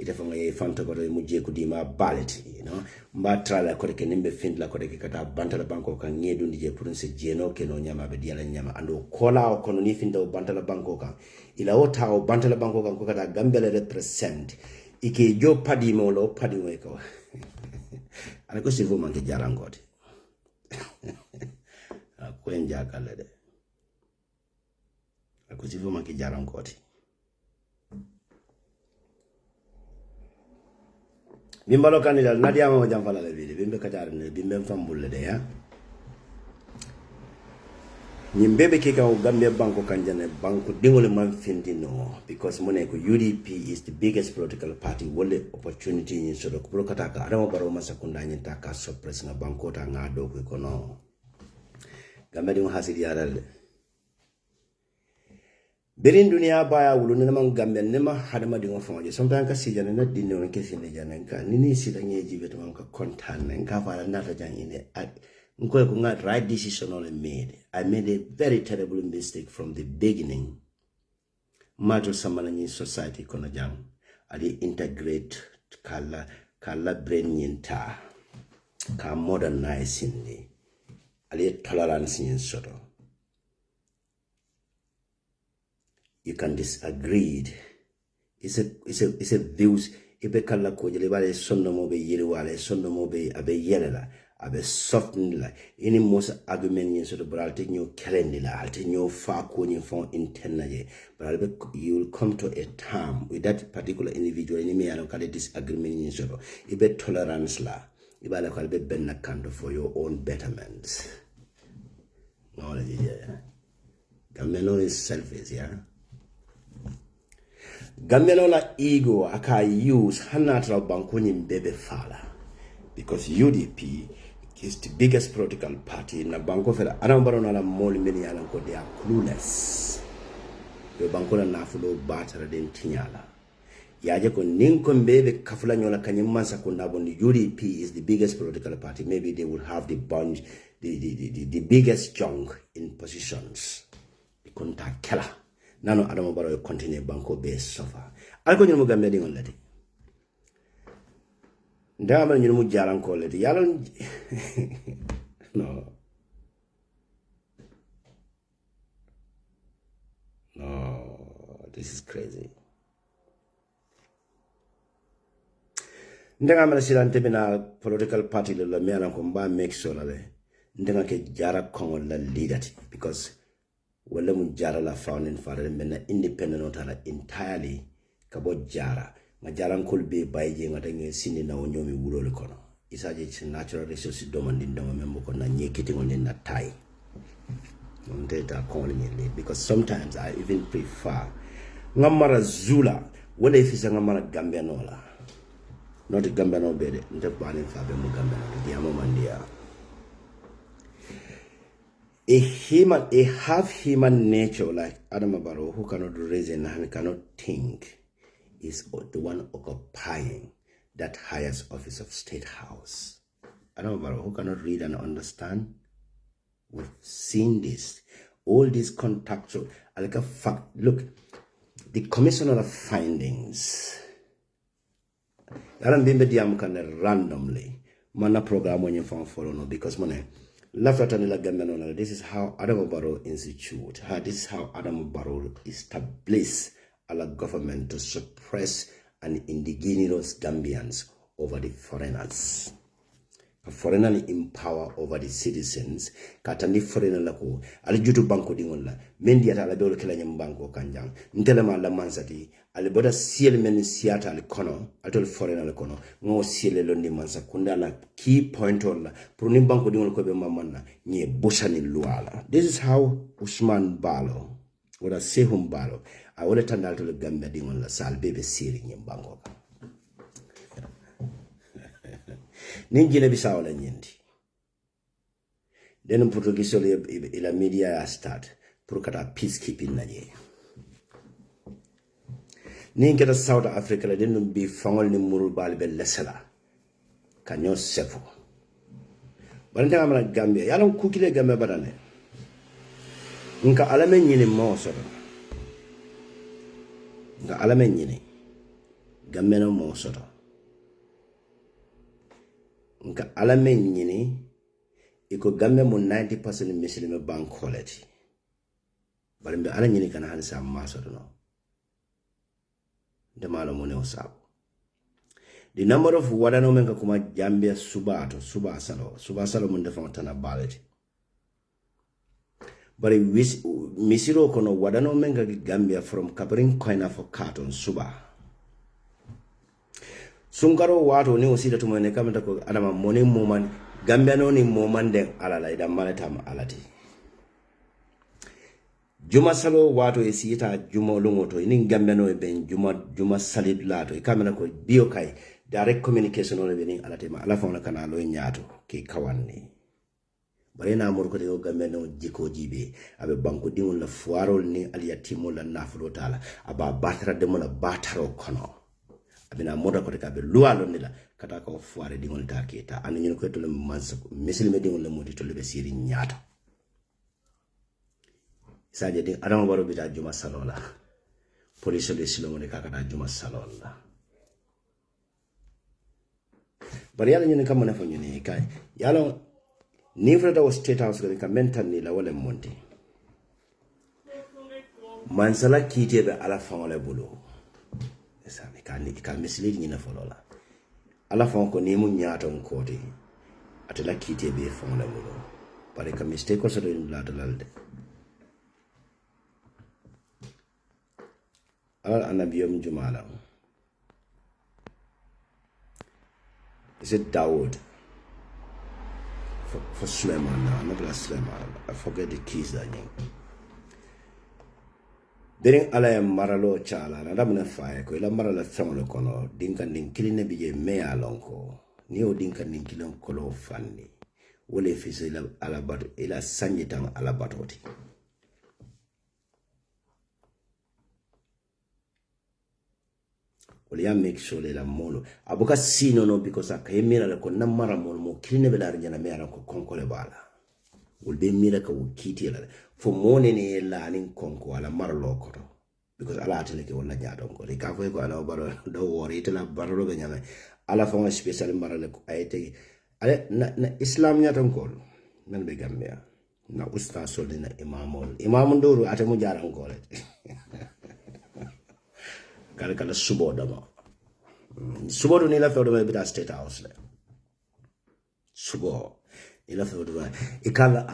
ite fanga ye fanto ko mu je ko dima ballet you know mba trala ko ke nimbe find la ko ke kata bantala banko kan ngedu ndije pour se jeno ke no nyama be diala nyama ando kola ko no ni findo bantala banko kan ila wota o bantala banko kan ko kata gambele represent ike jo padi mo lo padi mo ko ana ko silvo man ke jarangoti ko en jakale de ko silvo man ke jarangoti Mballow candidat nadia mo jam fala le vide bimbe katar ne bimbe fambulle de ya nyimbe ke ka Gambia banko kanjane banko dingole man findino because mone ko UDP is the biggest political party wole opportunity in so ko kata ka Adama Barrow masakunda nyita ka suppress na banko ta ngado ko no Gambia dum hasidi yaral Berin dunia baya wulu ne man Gambia ne ma hadama di ngofonje sometimes ka sijana na dinne on kesi ne jana ka nini sida ngeji beto man ka kontan ka fara nata jangine nko ko ngat right decision on I made a very terrible mistake from the beginning matter samana ni society kono jang ali integrate kala brain yinta ka modernize ni ali tolerance in soto you can disagree. It's a views. Ibe kala ko jele bale sonno mo be yiri wale sonno mo be abe yelela abe soften la any most argument yin so the bral take new calendar la take new fa ko ni fon internaje but you will come to a time with that particular individual any me alon kale disagreement yin so ibe tolerance la ibe la kale be benna kando for your own betterment no la yeah Gameno is selfish yeah Gambia la ego aka use hanatra bankoni mbebe fala because UDP is the biggest political party na banko fela anambaro na la moli meni ala ko they are clueless be banko na fulo batara den tinyala yaje ko ninko mbebe kafula nyola kanyimansa ko nabondi UDP is the biggest political party maybe they will have the bunch the biggest junk in positions ikonta kela nano Adama Barrow continue banko be sofa alko nyumu Gambia di ngol lati ndama nyumu jalan ko lati yalon no this is crazy ndanga mala silante bina political party le me alan ko mba make sure le ndanga ke jara kongol la leadership because wala mun jara la founding father men independent otala entirely kabo jara ma jaran kolbe bayje ngata ngi sindi na wonyomi wulole kono isaje natural resources demanding dama membo ko na nyekiti ngol na tai on data calling it because sometimes I even prefer ngamara zula wala ifisa ngamara Gambia nola not Gambia no bede ndebani fabe mu Gambia no diamo mandia a half-human nature like Adama Barrow who cannot reason and cannot think is the one occupying that highest office of State House. Adama Barrow who cannot read and understand. We've seen this. All these contractual, like a fact. Look, the commissioner of findings. Aram bimbe diam kan randomly. Mana program when you follow no because money. This is how Adama Barrow Institute, this is how Adama Barrow established a government to suppress and indigenous Gambians over the foreigners. A foreigner in power over the citizens. Katani foreigner lako. Alijutu banko dingola. Mendi ata alabelo kila nyambanko kanjang. Ntelema la mansati. Aliboda siele meni siata alikono. Atol foreigner alikono. Ngo siele londi mansa. Kunda la key point ola. Pruni banko dingola kwebe mamana. Nye busha ni luala. This is how Usman Mballow. Wada Saikou Mballow. Awole tandal to the Gambia dingola. Salbebe siri nyambanko ka. Ninjile bisaw la nyindi den Portuguese ila media ya start pour kata peacekeeping na je ningeta South Africa la den bi fangol ni murul bal be lesala kanyo sefo bande amana Gambia yalon kukile Gambia badane nka alame nyini mo so nka alame nyini Gambia no mo soto nka ala men nyini iko Gambia mo 90% Muslim bank quality bari mbe ala nyini kana hansa ma soto no de malo mo ne osabo. The number of wadano menga kuma Gambia suba salo mun defa tana ballot. But misiro kono wadano menga Gambia from covering coin for carton suba. Sungaro wato ni osida tumene kamata ko adama moni moman Gambia no ni moman den alala ida malatam alati. Juma salo wato esita juma lungoto ini Gambia no ben juma salid lato ikamena ko bio kai direct communication on be ni alatema ala fona kana lo nyaato ke kawanni bare na mor ko de Gambia no jiko jibe abe banko dingol la foirol ni aliyatimo la nafulo tala aba batara de mona bataro kono abina moda ko de kabe lualo ni la kata ko foire dingol ta keta anu ñu ko to le mansa misil me dingol la modi to le be siri nyaato saje de Adama Barrow bita juma salola police le silo ne kakata juma salola bari yalla ñu kam na fa ñu ne kay yalla ni frata o state house ka mental ni la wala monte man sala kite be ala fa wala bulo esa me kan ni ka mislead ni na folola ala fa ko ni mu nyaato ko de atela kite be fa wala bulo bari ka mistake ko so do la dalalde ala anabiyum jumala. Is it Dawood? For Suleiman now, not Suleiman. I forget the keys that name. During Alaya Maralo Chala, and I'm fire, Koila Marala Family Kono, Dinkan Dinkilin be mea lonko, Neo Dinkan Dinkilon Kolo Fanny, Wole Fisila Alabat, Ela Sanjitan Alabatoti. Olia make sure la molo abuka sino no because akayemira la konna mara molo mo kine bela rjana mera ko konkole bala ulbe mira ka wukiti la fo mone ne la nin konko ala mara lokoto because ala atele ke wala nyaadon ko ka fo ko ala baro do wori tela baro be nyame ala fo special mara le ko ayte ale na islam nyaton ko men be Gambia na usta solde na imam ndoro atemu jaran ko le kala subo dama subo do ni la fe do be da state house le subo ni la fe do ikala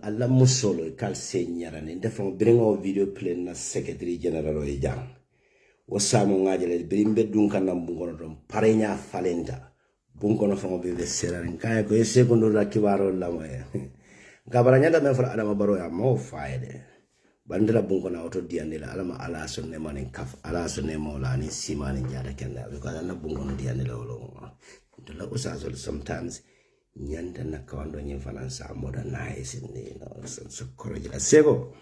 alla musolo ikal senyara ni defo bring o video play na secretary general o jang wasamo ngajele brimbe dunka na bungono dom parenya falenta bungono famo be sera kay ko segundo la kibaro la moya gabaranya da me fra Adama Barrow ya mo faide bandira bunko na auto dianela alama ala sonne manin kaf ala sonne maulani simani jada kenda because na bunko no dianela wolo to la usazol sometimes nyanda na kawando nyi falansa modernize ni no so courage la sego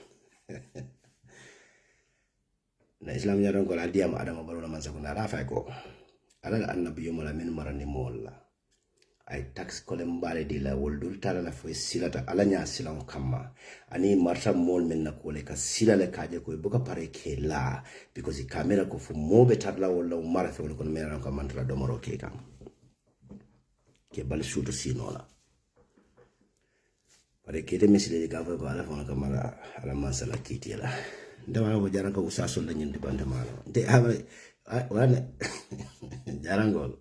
na islam ya don ko la diam Adama Barrow la mansa ko na rafa ko ala annabi yumala min marani molla ay tax kolem bale di la woldul tala la fo silata ala nya silan kamma ani marta mol men na ko le ka silale kaje ko buka pare ke la because the camera ko fu mobe tadla wala mara fe ko mera ko mantra do moro ke kam ke bal shuto sinola pare ke de misile ka fa ko ala fa ko mara ala masala kitela ndama ko jaran ko usaso la nyindi bande malo de ha wana jaran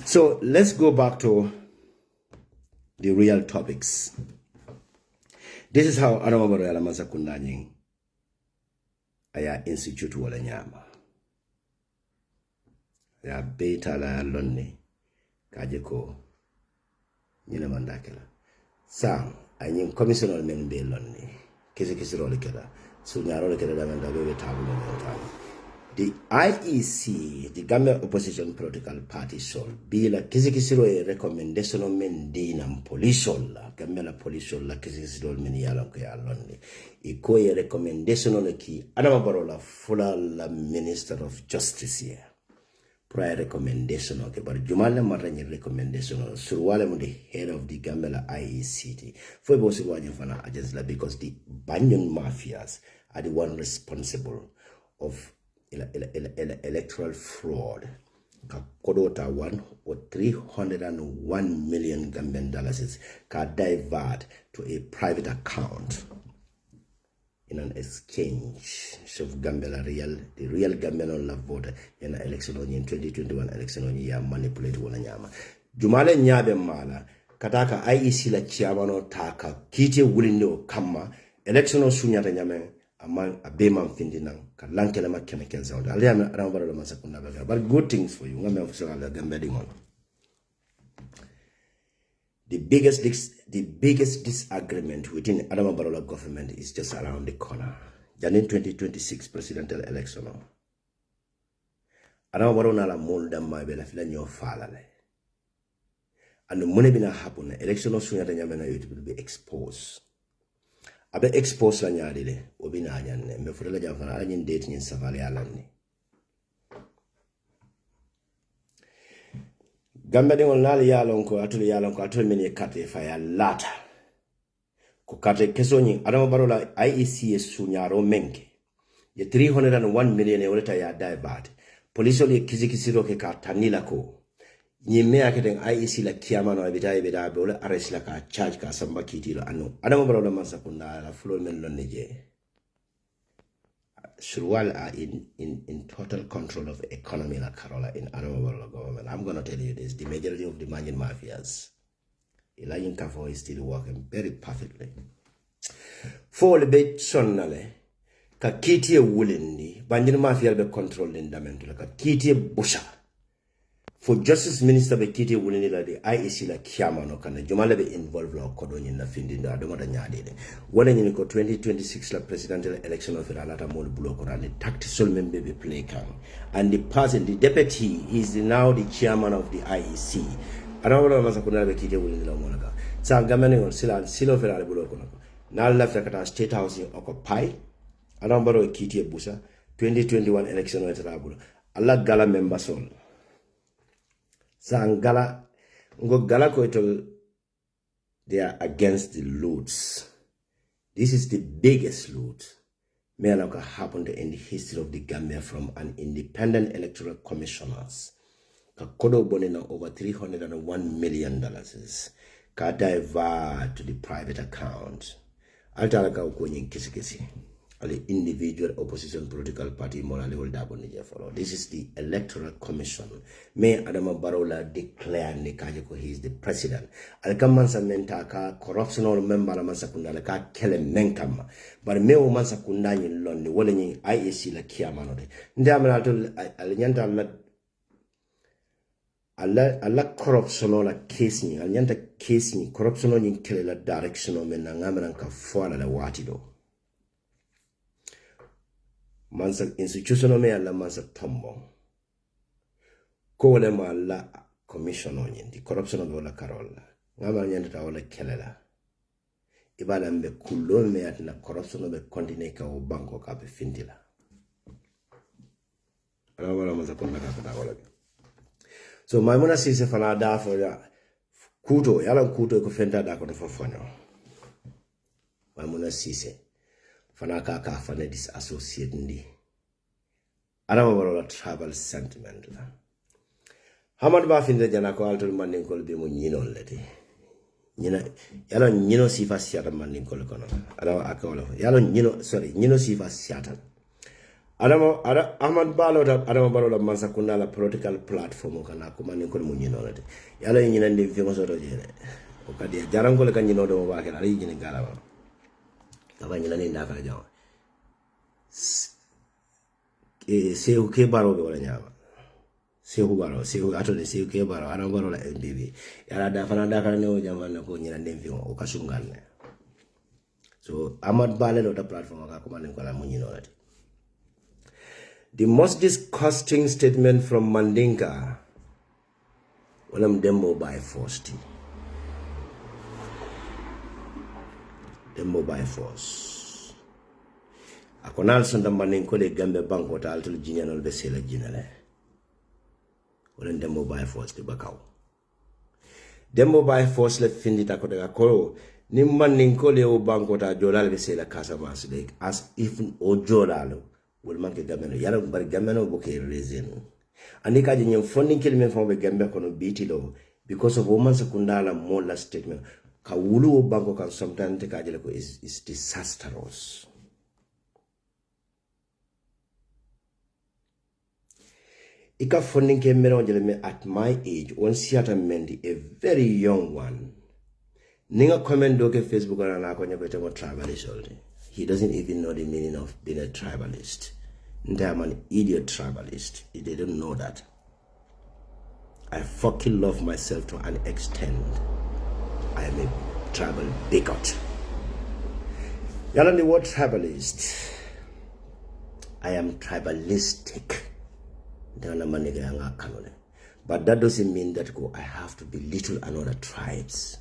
so let's go back to the real topics. This is how Adama Barrow ala masa kundanyi aya institute wala nyama ya beta la lonni kaje ko nyina mandakela sa anyin commissioner men be lonni kisi role keda so nyaro keda da men da be tabulo tabulo. The IEC, the Gambia Opposition Political Party, sol bila kisi a recommendation of men dinam police la Gambia la police la kisi men yala ko ya londe iko a recommendation on ki Adama Barrow la fula la Minister of Justice here prior recommendation okay but jumala maranye recommendation surwale mu the head of the Gambia la IEC for bosi wanya fana agents la because the Banyan mafias are the one responsible of electoral fraud. Kodota one or 301 million Gambian dollars can divert to a private account in an exchange. So Gambia the real Gambian on la vote in an election in 2021 election on ya manipulate wala nyama. Jumale nyabe mala kataka IEC la chiamano taka kiti wulindo kama election on sunyata nyame among a beman findinang kalankela makene sound aliana around la masakunda baga but good things for you ngame official la Gambia dingon. The biggest disagreement within Adama Barrow government is just around the corner. January 2026 presidential election. Adama Barrow na la molda mabela fila nyo falale. And the money bina happen election sunya nyamena it will be exposed. Abe exposed la nyadile obina anyanne me furela jamfana anyin date nyin safari alani. Gambia dingol nali yalon ko atul meni kate fa ya lata ko kate keso nyi Adama Barrow la IEC sunyaro menke ye 301 million e woleta ya divert police oli kizikisiro ke ka tanila ko nyi me aketen IEC la kiama no bitaye bida be wala arrest la ka charge ka samba kitilo anu Adama Barrow la masakunda la flow men lon neje Surwal are in total control of the economy like Carola in Adama government. I'm going to tell you this. The majority of the Manyan mafias, Elijah Kafo is still working very perfectly. For the bit sonale, ka kiti willingly, Banyan mafia be controlling the mental, ka kiti busha. For Justice Minister be kiti willingly la the IEC la kiama no kana jumala be involved la kodoni na findi na adoma da nyade. Wala nyini ko 2026 la presidential election of Alata Mol Block and the tactical member be play can. And the person, the deputy, he's now the chairman of the IEC. Adama masakuna be kiti willingly la monaka. Sa gamani on silo fera bulo kono. Na left kata State House in occupy. Adama Barrow kiti busa 2021 election of Alata. Allah gala member sol. Sangala ngo gala koitol they are against the loots. This is the biggest loot may have happened in the history of the Gambia from an independent electoral commissioners. Kakodo bonena over $301 million. Ka divert to the private account. Altalaka ukwenye kisi. The individual opposition political party morally will double follow. This is the Electoral Commission. May Adama Barrow declare Nikajako he is the president. Alkamansa mentaka corruption or member Mansakunda ka kele menkama. But me o Mansakunda in London, Walling IEC la Kiamanode. Ndamanato Alianta alla corruption or la casing, Alianta casing, corruption in killer direction of Menangamanka for la watido. Mansa institutional me alla mansa tombo ko le ma la commission on the corruption of la carola ngama nyanda wala kelela ibala mbe kullo me atna corruption be continue ka o banko ka be findila ala wala mansa ko na ka wala so maimuna sise fana da fo ya kuto yala kuto ko fenta da ko fo fonyo maimuna sise fana ka fana disassociate ndi Adama Barrow tribal sentiment la hamad ba finde jana ko altul mandin ko be mo nyinon leti nyina yalo nyino sifa siata mandin ko kono ala akawlo yalo nyino sifa siata ada Ahmad Balo da Adama Barrow la mansa kunna la political platform kana ko mandin ko mo nyino leti yalo nyina ndi fi mo so do jere o kadi jarangol kan nyino do ba kala yi nyina gala ba kaba nyina ni ndaka jaw Saikou ke Barrow be wala nyama Saikou Barrow Saikou ato de Saikou ke Barrow Adama Barrow la MPB yala da fana da kan no jama na ko nyina ndem fi o kasungal ne so Ahmad Bale lo da platform ka ko manen ko la mo nyino lati. The most disgusting statement from Mandinka walam dembo by force dembo by force akonal sonda manin ko de Gambia banko ta altul jinyanol be sela jinale wolen dembo by force de bakaw dembo by force le findita ko de ko ni manin ko le o banko ta jolal be sela Casamance de as if o jolalo will make Gambian. Yara bar Gambian book a reason. And the Kajan funding killing from the Gambia kono beat low because of woman secundala more last statement. Kawulu banko can sometimes take Kajako is disastrous. Ika funding came at my age, one Seattle Mendy, a very young one. Ninga comment doke Facebook on an tribalist. He doesn't even know the meaning of being a tribalist. I'm an idiot tribalist. He didn't know that. I fucking love myself to an extent. I am a tribal bigot. Y'all know the word tribalist. I am tribalistic. But that doesn't mean that I have to belittle another tribes.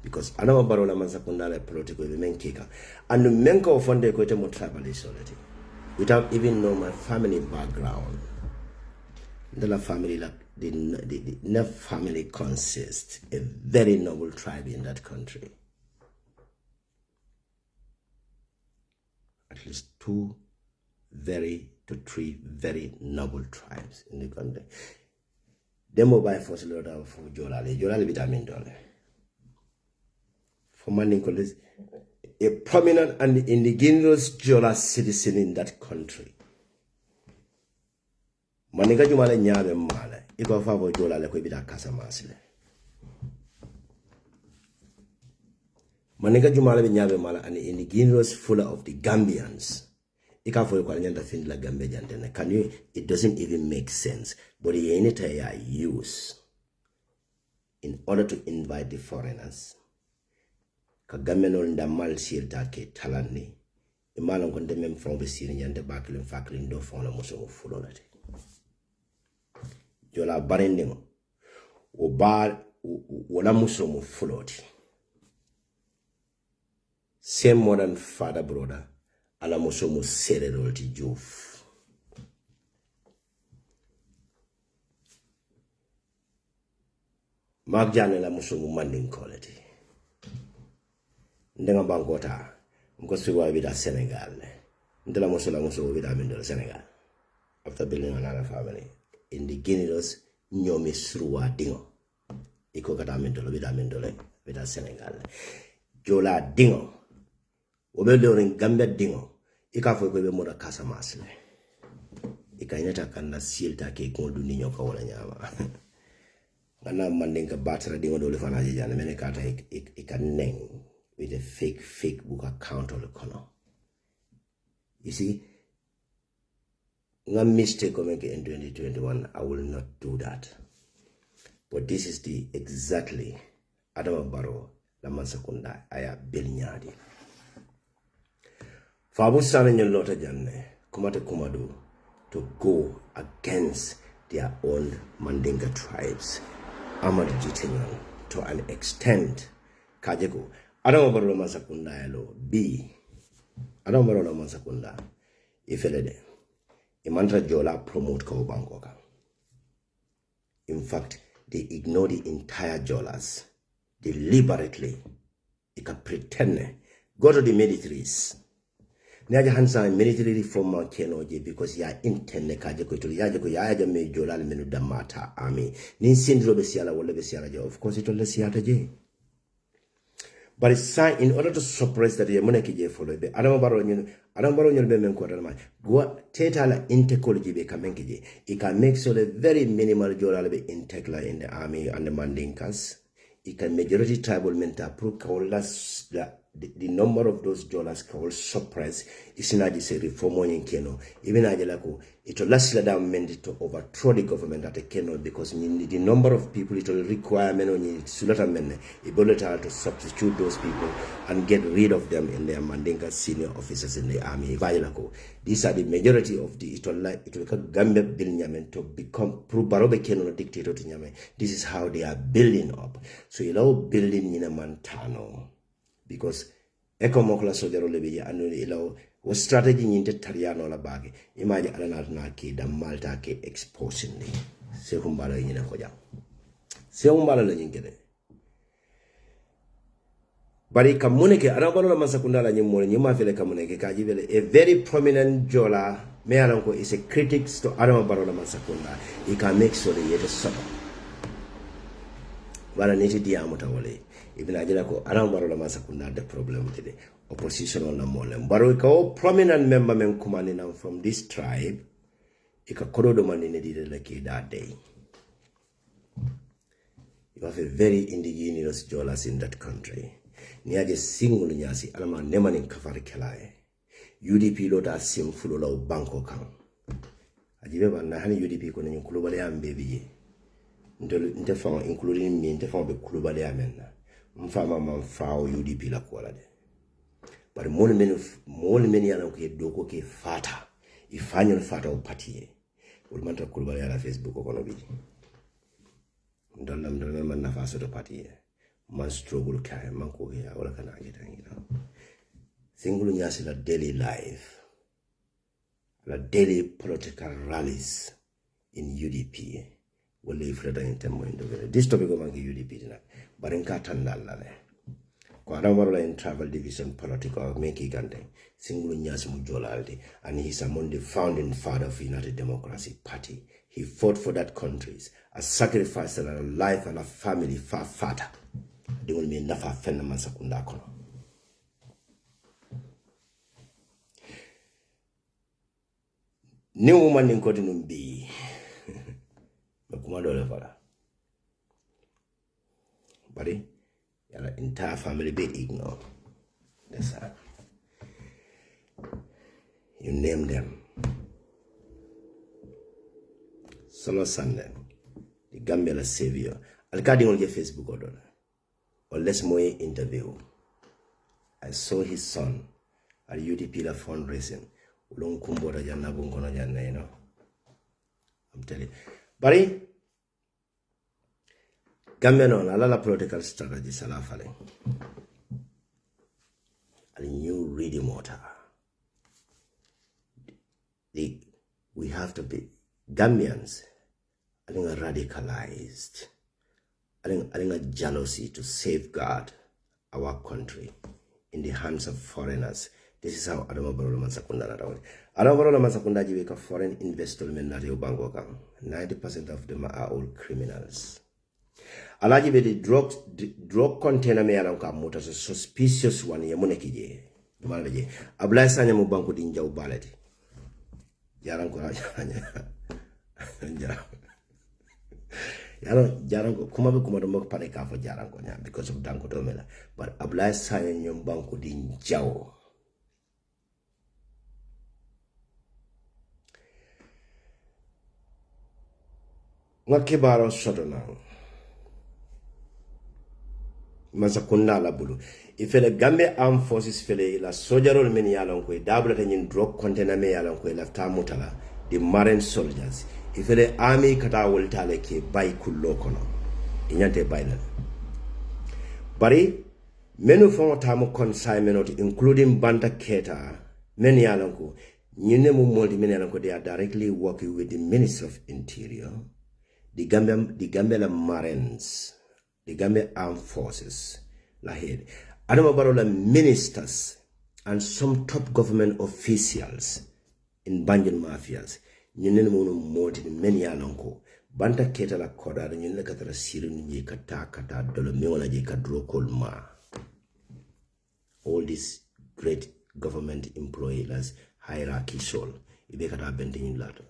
Because Adama Barrow na Mansakunda political men kicker. And the menko of one day go to more tribalist already. Without even knowing my family background. The family the family consists a very noble tribe in that country. At least 2 to 3 very noble tribes in the country. Demo by force load out for Jolali vitamin dollar. For Manicolis, a prominent and indigenous Jola citizen in that country. Manika Jumala Nyabe Mala, Iko Favo Jola Lequibita Casamasile. Manika Jumala Nyabe Mala, an indigenous fuller of the Gambians. Can you? It doesn't even make sense. But the unity I use in order to invite the foreigners. Kagameno ndamal sirta ke talani. Imalo konde mem from the Syrian and the Bakilin Faklin do for a Muslim fulonati. Jola barending o bar wala Muslim fuloti. Same modern father brother. Ala musomo sererol ti Juuf Mark Jane la musomo manding quality ndenga bangota mko siwa bida Senegal ndela musomo bida mindolo Senegal after building another family indigenous nyomi sruwa dingo iko kata mindolo bida Senegal jola dingo obelorin Gambia dingo ika fo ko be moda kasa masle ika inata kanna silta ke ko du ni nyoka wala nyama ngana mandinga batara dingo dole fana je jana mene kata ika neng with a fake book account on the corner. You see, no mistake I make in 2021, I will not do that. But this is the exactly Adama Barrow la Mansakunda aya Bilnyadi. Fabu sana nyolota janne kumate kumadu to go against their own Mandinga tribes. Amadu Jitingan to an extent kajeko. Adama Barrow la Mansakunda yalo B. Adama Barrow la Mansakunda ifelede. Imantra Jola promote ko Bangkoka. In fact, they ignore the entire Jolas. Deliberately. They can pretend. Go to the militaries. Naja hansa military reform kenoje because ya interne kaje ko to yaje ko yaje me Jola le menu damata army. Nin sindro be siala wala be siala je. Of course it will siata je. But it's in order to suppress that monarchy je follow be Adama Barrow be men ko dama go teta la intercology be kamenke je it can make so the very minimal jola be integral in the army and the Mandinkas. It can majority tribal mentor prove the number of those dollars can suppress. It's not just a reform in Keno. Even Ajalako, it will last down meant to overthrow the government at a Keno because the number of people it will require men on Sulatan ability to substitute those people and get rid of them in their Mandinka senior officers in the army. These are the majority of the it will Gambia building to become Barobe Keno dictator to Nyame. This is how they are building up. So you know building in a Montano. Because ekomokla sojaro lebeja anuni ilaw was strategy nyinte tariano la bage imaji alana na ke da malta ke exposing ni Saikou Mballow nyina ko jam Saikou Mballow la nyingene Bari kamuneke Adama Barrow la masakunda la nyimole nyima fele kamuneke kajibele a very prominent jola me alanko is a critic to Adama Barrow la masakunda. He can make sure that yet suffer. Wala niti dia mutawale. Ibn ajela ko Adama Barrow la masakunda the problem today. Opposition on the mole. Barrow ko prominent member men kumani from this tribe. Ika kododo manine did like that day. You have a very indigenous jolas in that country. Niaje single nyasi alama nema ni kafari kelae. UDP lota sim fulo la banko kan. Ajibeba na hani UDP ko nyu kulubale ya mbebi. Nte fa including me nte fa be kulubale ya menna. Mfama mfao UDP la kwala de. But mole meni yana ko doko ke fata. Ifanyo fata upatie. Ulmanta kulubale ya la Facebook ko no bi. Ndalla man nafa so to patie. Man struggle kaya man ko ya wala kana ngita ngita. Single nyasi la daily life. La daily political rallies in UDP. Wale ifreda intemo indovere. This topic go mangi UDP dina. Barinka tandala le. Kwa Adama Barrow in travel division political meki gante. Single nyasi mujolaldi. And he's among the founding father of United Democracy Party. He fought for that country. A sacrifice and a life and a family far farther. They will mean nafa fenna masakunda kono. New woman in Cotinum B. Makumado levala. Buddy, your entire family be ignored. That's all. You name them. Solo Sunday. The Gambia savior. I'll card on your Facebook order. Or let's more interview. I saw his son at UDP la fundraising. Ulong kumbo da jana bungono jana, you know. I'm telling you. Bari, Gambia no, la political strategy salafale. A new reading water. We have to be Gambians. I think radicalized. I think a jealousy to safeguard our country in the hands of foreigners. This is how Adama Barrow Masakunda Adama Barrow Masakunda jiweka foreign investment na rio bango kang. 90% of them are all criminals. Alaji be the drug container me alam ka mota so suspicious one ya moneki je. Malaje. Ablay sanya mo banko dinja ubalati. Jarang ko jarang ko kuma do mo pare ka fo jarang ko nya because of danko do mela but ablay sanya nyom banko dinja. Ngake baro soto na masakunda la bulu ifele Gambia Armed Forces fele la sojarol men yalon ko dabla tan drug container me yalon ko lafta mutala the marine soldiers ifele army kata woltale ke bay kullo kono inyante bayla bari menu fon tamu consignment including banda keta men yalon ko nyine mu moldi men yalon ko they are directly working with the Ministry of Interior, the Gambia Marines, the Gambia Armed Forces, la head. Adama Barrow ministers and some top government officials in Banjul mafias. Nyine mu moldi men yalon ko banda keta la koda nyine katara sirin ni kata dolo me wala je kadro kolma. All these great government employees hierarchy soul ibe kata bending lato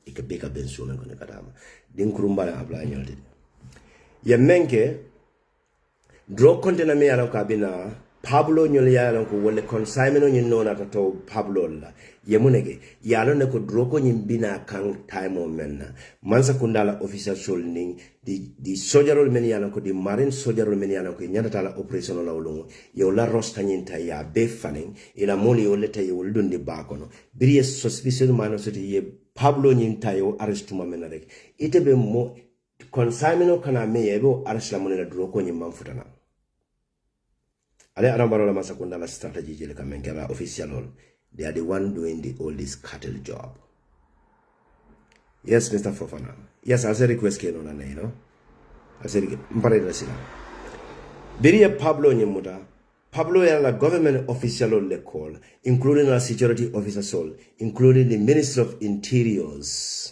ikabeka benso men ko kata ma din kurumbala abla nyolde ya menke drug container me yalan ka bina Pablo nyol yalan ko wala consignment nyi nona to Pablo la yemunege yalan ne ko drug ko nyi bina kan time o menna mansa kundala official soul ning di sojarol men yalan ko di marine sojarol men yalan ko nyata la operation la wolongo yo la rosta nyinta ya be faning ila moli yo leta yo lundi bakono biriye suspicion mano soti ye Pablo nyinta yo arrestuma men rek ite be mo consignment kana me yebo arrest la monela drug ko nyi manfutana Ale Adama Barrow masakunda la strategy jele kamengela official. They are the one doing all this cattle job. Yes, Mr. Fofana. Yes, I'll say request ke no na you know. I'll say mpare la sila. Biriya Pablo nyemuda Pablo era government official le call, including a security officer, including the Minister of Interiors.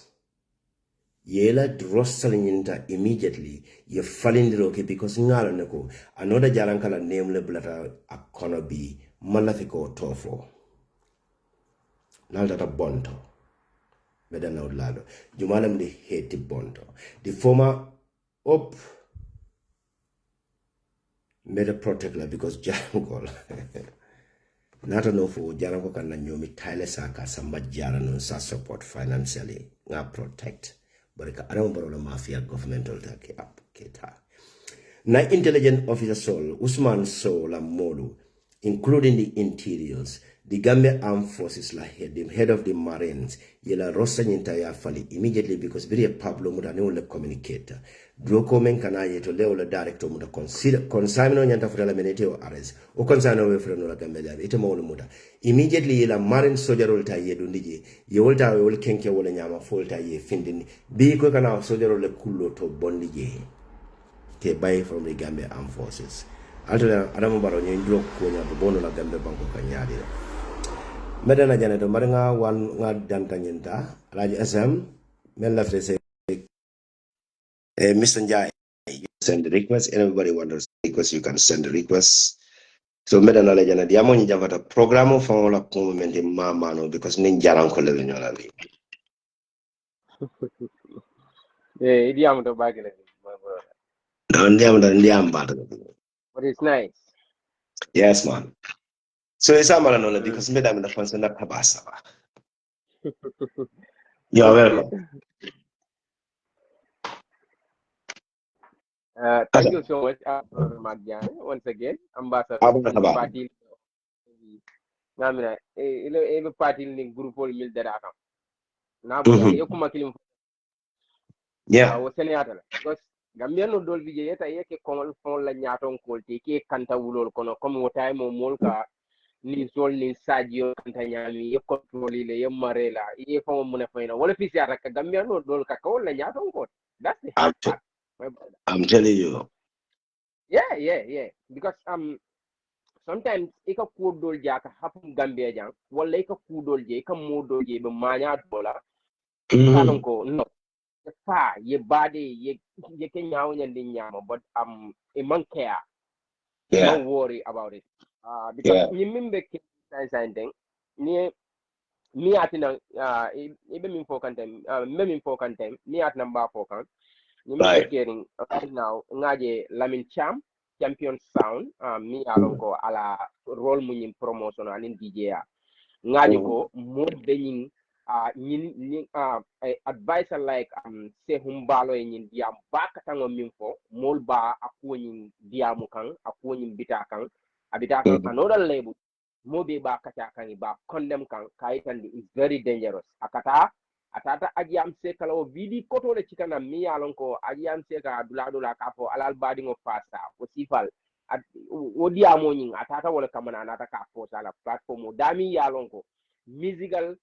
Yela rostering into immediately you fall in the roke because ngalo neko another jarankala name le blata akona bi malafiko tofo nalta bonto beda na lado jumalam de hate bonto the former up made a protector because jaranko nata no for jaranko kan na nyomi tile saka samba jarano sa support financially nga protect Barika Adama Barrow mafia governmental take up keta. Na intelligent officer Sol, Usman Sola Modu, including the interiors, the Gambia Armed Forces la head, the head of the Marines, yela rosta nyintaya fali immediately because very Pablo muda ne ule communicator. Droko men kana yeto leo la director muda consider consignment nyanta futala menete o arrest. O consignment we freno la Gambia ite mo muda. Immediately yela Marine soldier rolta yedu ndije. Ye wolta we kenke wala nyama folta ye findini. Bi ko kana soldier le kullo to bondi ye. Ke buy from the Gambia Armed Forces. Although Adama Barrow nyindro ko nya bono la Gambia banko kanyadi. Medana Janeto Maringa one Dantanyenta, Raja SM, men left say Mr. Njai, you send the request. Anybody wants to request, you can send the request. So Medana Legana, Diamond Javata program for all of movement in Mamano because Ninjaran Colonial. Yeah, idiom to back it, my No, but it's nice. yes, man. So it's a man because Medam in the Fans and Tabasa. You are welcome. Thank you so much, Brother Magjan. Once again, Ambassador Party. Namina, every party in group all mil deraka. Nabuda, Yokuma Kilim. Yeah. Was any other because Gambia no dol vijayeta yeke kongol fon la nyaton kolti ke kanta wulol kono comme wotay mo molka ni sol ni sadio kanta nyami ye contrôle le ye marela ye fon mo ne fayna wala fi siata ka Gambia no dol ka ko la nyaton ko that's the hard part. I'm telling you. Yeah. Because sometimes ika ku dol jaka hapum Gambia jang wala ika ku dol je ika mo dol je be manya dola kalon ko no fa ye body ye can nyama but a man care man worry about it because you remember something ni mi atina ibe min fokantem min fokantem mi atna ba fokan ni mi caring right now ngaje Lamin Cham champion sound mi alon ko ala role mu promotion anin DJ ngaje ko mo benin ñin advisor like Mballow ñin diam ba katango min fo mol ba akuñin diamu kan akuñin bita kan abita kan another label mo be ba kata kan ba condemn kan kaitan is very dangerous akata atata ajam se kala o vidi koto le cikana mi yalon ko ajam se ka dula ka fo alal badi ngo pasta o sifal o diamo ñin atata wala kamana anata ka fo sala platform dami yalon ko musical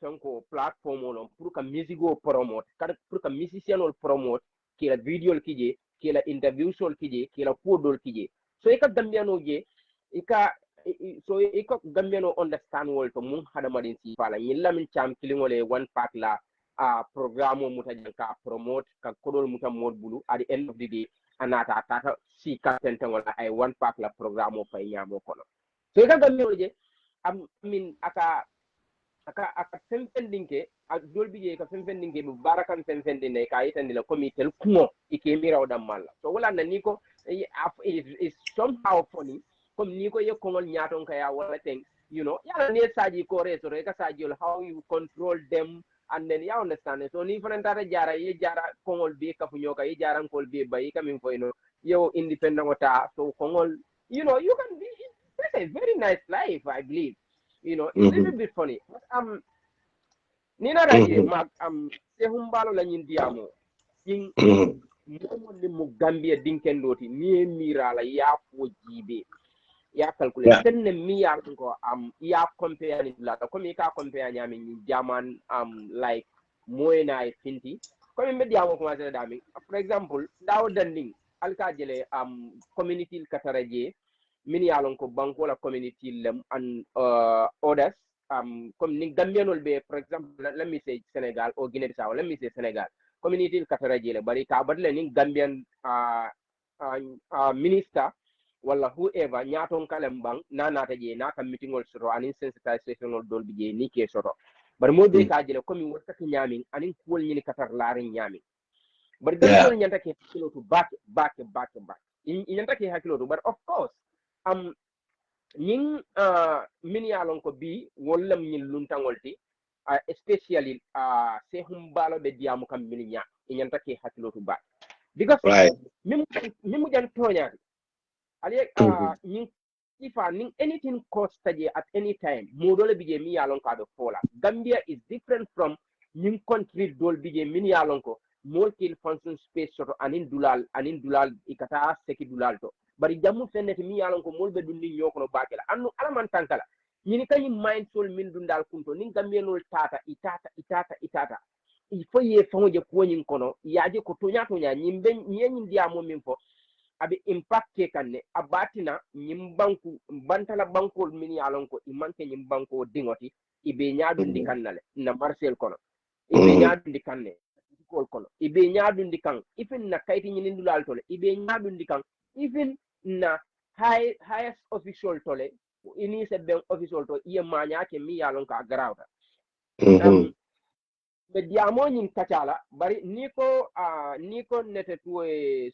fenko platform on pour que musique o promote kada pour que musicien o promote kila video kije kila interview sol kije kila podol kije so ika gambiano je ika so ika gambiano understand wol to mun hada madin si fala yilla min cham kilingole one part la programme muta janka promote ka kodol muta mod bulu at the end of the day anata tata si kapten wala ay one part la programme fay nyamo kono so ika gambiano je min aka femfendinke ak dolbi je ka femfendinke bu barakan femfendine ka yitandi la committee kumo ike miraw dam malla so wala na niko is somehow funny comme niko ye kongol nyaton ka ya wala thing yala ne saji ko reso re ka saji how you control them and then you understand so ni fananta jara ye jara kongol be ka funyo ka ye jara kol be bay kamin fo yo independent wata so kongol you can be it's a very nice life I believe it's a little bit funny. Nina raje Mballow la ñin diamo yin mo ni mu Gambia dinken loti ni mira la ya fo jibe ya calculate tenne mi ya ko ya compare ni la ko mi ka compare nyami ni jaman like moyena e finti ko mi diamo ko ma dami for example daw danding alka jele community kataraje min yalon ko banko la community lem and others comme ni gambianol be for example let me say Senegal or Guinea Bissau let me say Senegal community katara jele bari ka badle ni Gambian minister wala whoever nyaton kalem bang nanata je naka meetingol soto anin sensitizationol dolbi je ni ke soto bar mo be ka jele comme wota ki nyamin anin kuol ni katar laari nyamin bar gambiol nyanta ke hakilo to back nyanta ke hakilo to but of course ñing min yalon ko bi wollam ñin luntangolti especially sehum balo be diamu kam min nya nyanta ke hakilo to back because mimu jan tonya ali ñing ifa ning anything cost at any time modole bije mi yalon ka be fola Gambia is different from ñing country dol bije min yalon ko multi function space soto anin dulal ikata seki dulal to bari jamu fennete mi yalon ko molbe dundi ñokono bakela annu alaman tankala ñini kay mind soul min dundal kunto ning gambienol tata itata il faut ye fonje ko ñin kono yaaje ko tonya ñimbe ñeñin diamo min fo abe impacte kanne abatina ñim banku bantala bankol min yalon ko imanke ñim banko dingoti ibe ñaadundi kannale na marcel kono ibe ñaadundi kanne kol kono ibe ñaadundi kan ifin na kayti ñinin dulal tole ibe ñaadundi kan ifin na highest official tole ini se ben official to iye maña ke mi yalon ka garawta be diamo ñin kacala bari ni ko nete tuwo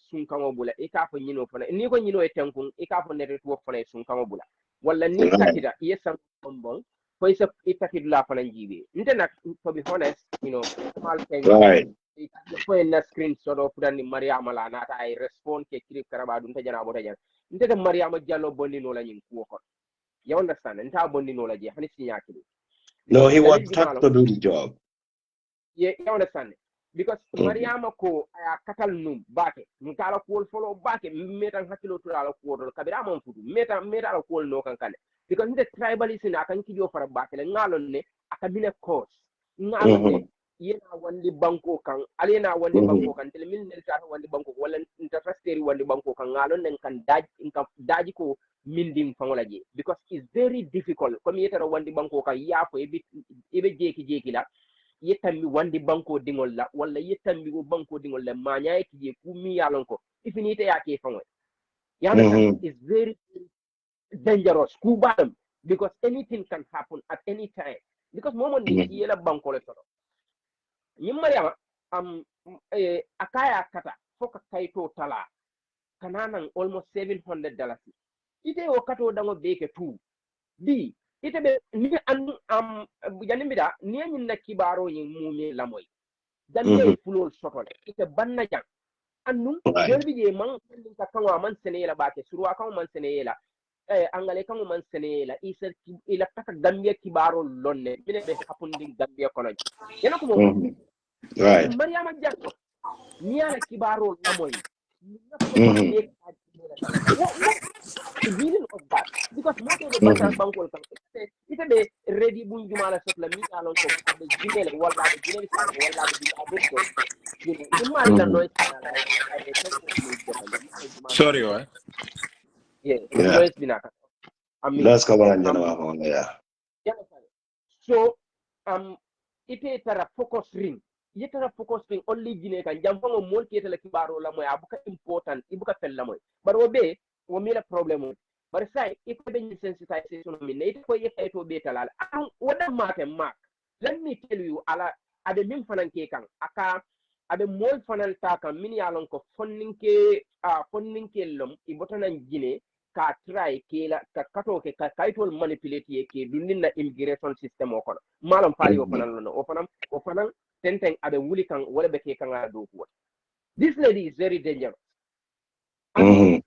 sunkango bula ikafo ñino fana ni ko ñino e tenkun ikafo nete tuwo fana sunkango bula walla ni katida iye san bon ko isa itakidula fana jibe nte nak to be honest small thing ko na screen sodo pudani Mariama la nata ay respond ke clip karaba dum tajana bo tajana nte de Mariama Jallo bonni no la ñin ko ko you understand nta bonni no la je hani sinyaki no he was tasked to do the job. Yeah, you understand? Because Mariama ko aya katal num bake mutala ko follow bake metan hakilo to ala ko do kabira mon fudu meta ala ko no kan kale because the tribalism akan kijo fara bake le ngalon ne akabine cause ngalon ne yena wandi banko kan alena wandi banko kan tel min nel ta wandi banko wala interfasteri wandi banko kan ngalon nen kan daji ko minding fangolaje because it's very difficult comme yetara wandi banko kan yafo ibe jeki la yetammi wandi banko dingol la walla yetammi go banko dingol la mañay ki ku mi yalon ko ifinite yake fango is very, very dangerous ku badam because anything can happen at any time because moment ni yela banko le soro yim Mariama akaya kata foka kayto tala kananan almost $700 ite o kato dango beke tu di ite be ni an janimida ni nyin na kibaro yin mumi lamoy dambe fulol sotole ite banna jang annu dolbi je man ka kanwa man senela bake surwa kan man senela angale kan man senela isa ila taka gambia kibaro lonne bile be hapundi gambia kono yana ko mo right Mariama Jallo ni ala kibaro lamoy what the meaning of that because most of the bantal bankol kan ite be ready bun jumala sotla mi alon ko abe jinele wala abe jinele sa wala abe ko ni mari la noise sorry what noise binaka let's cover on so ite tara focus ring yetara focus ring only jine kan jamfango mol ki tele kibaro la moy abuka important ibuka fel la moy bar wobe wo mi la problème bar say iko be sensitization mi ne ko yeta to be talal wada mate mak let me tell you ala ade min fanan ke kan aka ade mol fanan ta kan min yalon ko fonninke lom ibotanan jine ka try ke la ka kato ke ka kaitol manipulate ke dundin na immigration system o kono malam fali o fanan no o fanan tenten abe wuli kan wala be ke kan ado ko this lady is very dangerous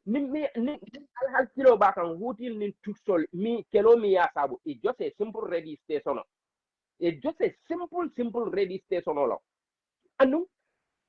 mi al kilo ba kan hutil nin tuksol mi kelo mi ya sabu it just a simple ready station it just a simple ready station lo anu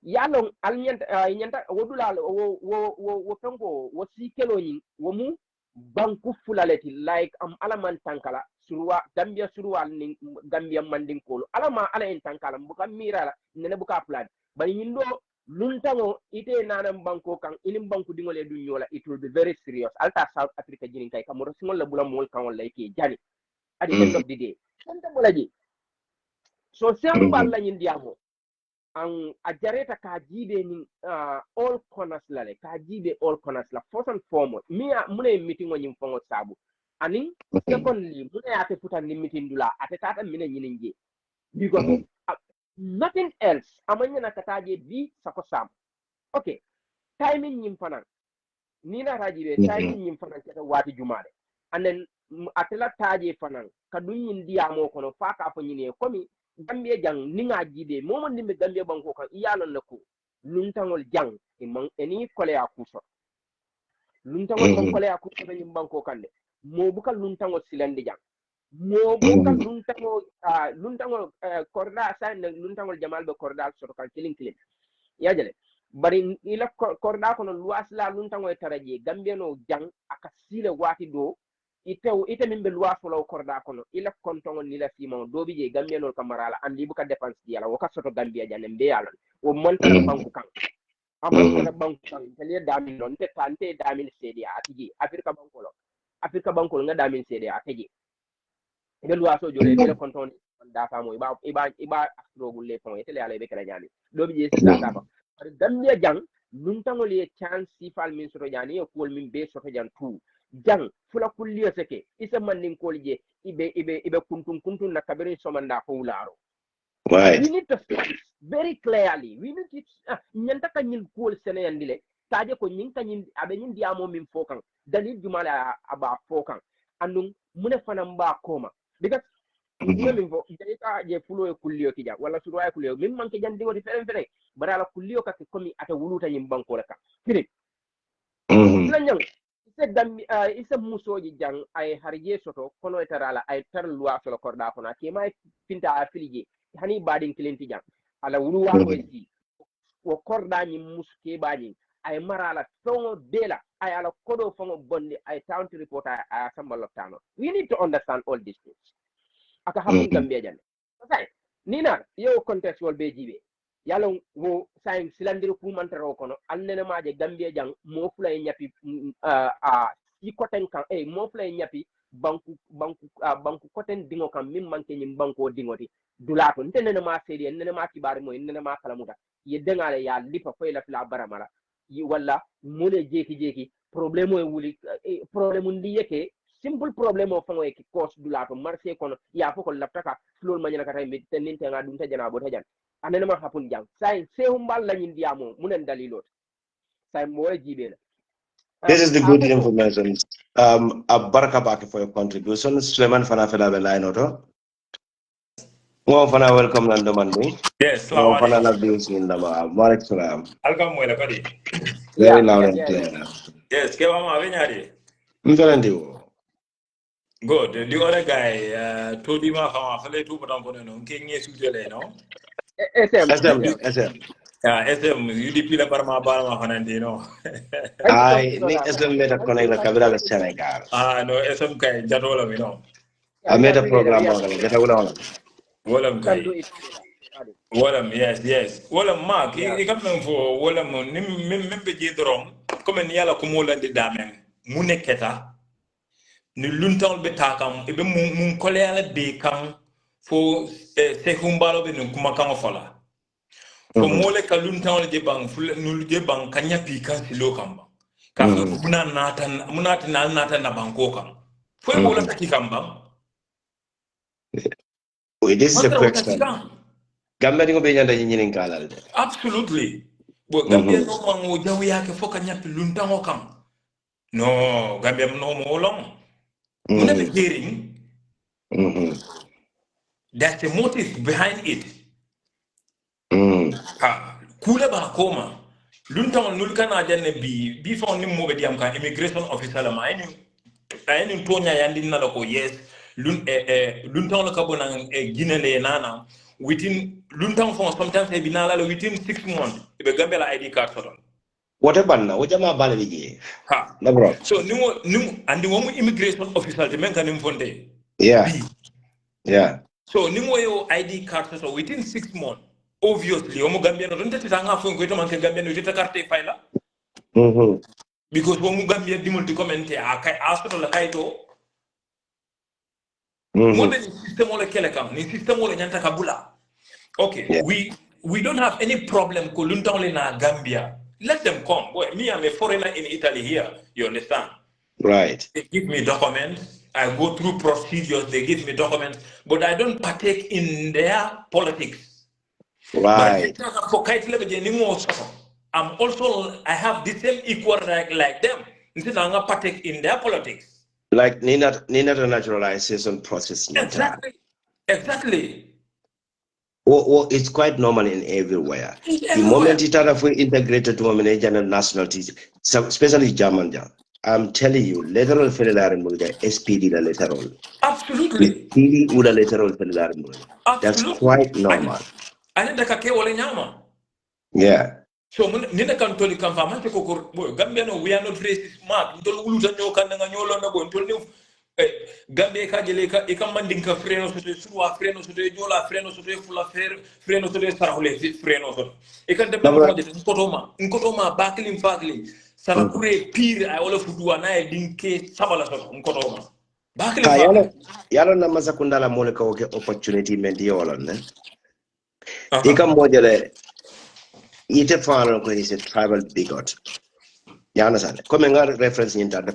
yalon al nyanta wodula wo tango wo si kelo ni wo mu banku fulaleti like alaman tankala surwa gambia surwa ni gambia mandin kolo alama ala en tankala buka mirala nene buka plan bari nyindo luntango ite nanam banko kan inim banku dingole du nyola, it will be very serious. Alta South Africa jinin kay kamoro singol la bula mol kan wala ke jani at the end of the day santa bolaji so sem balla nyin diamo ang ajareta ka jibe ni all corners la le ka jibe all corners la first and foremost mi mune meeting wonyim fongo sabu ani secondly mune ate putan ni meeting dula ate tata mine nyininje because nothing else amanya na kataje bi sako sam okay timing nyim fanan nina rajibe timing nyim fanan kata wati jumade and then atela taje fanan kadun yin diamo kono faka fo nyine komi Gambia jang ninga jibe momo nimbe Gambia banko kan iyalon lako luntangol jang eni kole akuso luntangol ban kole akuso be banko kan de mo buka luntangol silande jang mo buka luntangol korda san luntangol jamal be korda so kan kilin yajale bari ila korda kono luas la luntangol taraje Gambia no jang aka sile wati do ite min be luwa folo korda kono ila kontongo nila sima dobi je Gambia no kamarala andi buka dépense diala woka soto Gambia janem be yalon wo monta banku kan amon banku kan tele damin non te tante damin sedi atiji Afrika banko nga damin sedi atiji be luwa so jole be konton data mo iba astrogul le fon tele ala be kala jani dobi je si data ko Gambia jang luntango le chance sifal min soto jani e kol min be soto jan tout jang fula kulliyo seke isa mandin kolje ibe kuntun na kabirin somanda ko wularo right we need to say very clearly we need to nyanta kanyin kol sene yandile taje ko nyin kanyin abe nyin diamo min fokan dalil jumala aba fokan andum mune fanam ba koma because min fo dayta je fulo e kulliyo kija wala sudo ay kulliyo min manke jandi wodi fere bara la kulliyo ka komi ata wuluta nyim banko reka fini isa musoji jang ay harje soto kono etarala ay tar loi solo korda kono ke may pinta afilije hani badin clienti jang ala wuluwa ko si wo korda ni muske bani ay marala tongo dela ay ala kodo fongo bondi ay town report ay sambalo tano we need to understand all these things aka hamun Gambia jande sai nina yo contextual be jibe yalo wo sain silandiro kumantaro kono alnene maje Gambia jang mo fulay nyapi i koten kan mo fulay nyapi banku koten dingo kan min manke nyim banko dingoti dulato ntenene ma sedi nene ma kibari mo nene ma kalamuta ye dengale ya lipa koy la fila baramala yi walla mune jeki problème e wuli problème ndi yeke simple problème o fango e cause dulato marché kono ya foko laptaka flol manyana kata mi tenin tenga dum tajana bo tajan anene ma hapun jang sai se humbal la nyin diamo munen dalilot sai mo jibe la this is the good information baraka baki for your contribution Suleiman fana fela be line auto mo fana welcome lando mandi Yes, mo salaam fana la alaikum. views in dama malik salam Alkam mo kadi. very loud and clear Yes, ke mama avenyari. mfelandi wo Good. The other guy told him how fale tu padang kono no ke ngi sujele no. SM SM UDP la parma parma hanandi no. I ni SM meta connect la kabila la Senegal No SM kai jatola mi no. I made a program on it jeta wala Wolam can do kai. it Wolam yes. Wolam mark yeah I kam fo wolam nim be jidrom comme ni yala ko mo landi damen. Mu neketa ni luntal be takam e be mun koleala be kan fo Saikou Mballow be nun kuma kan fola fo mole ka luntal je bang ful nul je bang kanya pi kan silo kan ba ka fo munata na banko kan fo e bola taki kan ba this is a mantra taki question kan Gambia dingo be nyanda nyinin kalal de absolutely bo Gambia no man o jawi yake fo kanya pi luntal kan no Gambia no mo long muna be hearing that's the motive behind it. Kule ba koma lunta nul kana janne bi fo ni mo be diam ka immigration officer la ma ni tonya yandi na ko yes lunta la ka bona ginele nana within lunta fo sometimes e binala within 6 months e be gambela ID card soton wote banna wo jama bale bije ha no bro so ni andi wo immigration officer te men kanim fonde yeah bi yeah so ni mo yo ID card soton within 6 months obviously omo Gambia no donte tanga fo ko to man ke Gambia no teta carte fayla because omo Gambia dimulti comment a soto la kayto mo be system wala kele kam ni system wala nyanta kabula. Okay, we don't have any problem ko luntawle na Gambia. Let them come. Boy, me, I'm a foreigner in Italy here. You understand? Right. They give me documents. I go through procedures. They give me documents, but I don't partake in their politics. Right. But I'm also, I have the same equal right like them. Instead, I'm not partake in their politics. Like Nina the naturalization process. Exactly. It's quite normal in everywhere. The moment it are integrated to a general nationalities, especially German. I'm telling you, lateral federal SPD the lateral. Absolutely. SPD would a lateral federal. That's quite normal. Yeah. So nina kan toli kan fama te ko Gambia no we are not racist mark ntol wuluta nyo kan nga nyolo na bo ntol ne Gambia ka jele ka e kam mandin ka freno so te suwa freno so te jola freno so te fula freno so te sarhule freno so e kan dem mo de nkotoma baklim fakli sara kure pire ay wala fuduwa na e dinke sabala so nkotoma baklim fakli yalo na masakunda la mole ka oke opportunity mendi yola ne e kam modele ite fano ko is a tribal bigot. You understand? Come and reference in that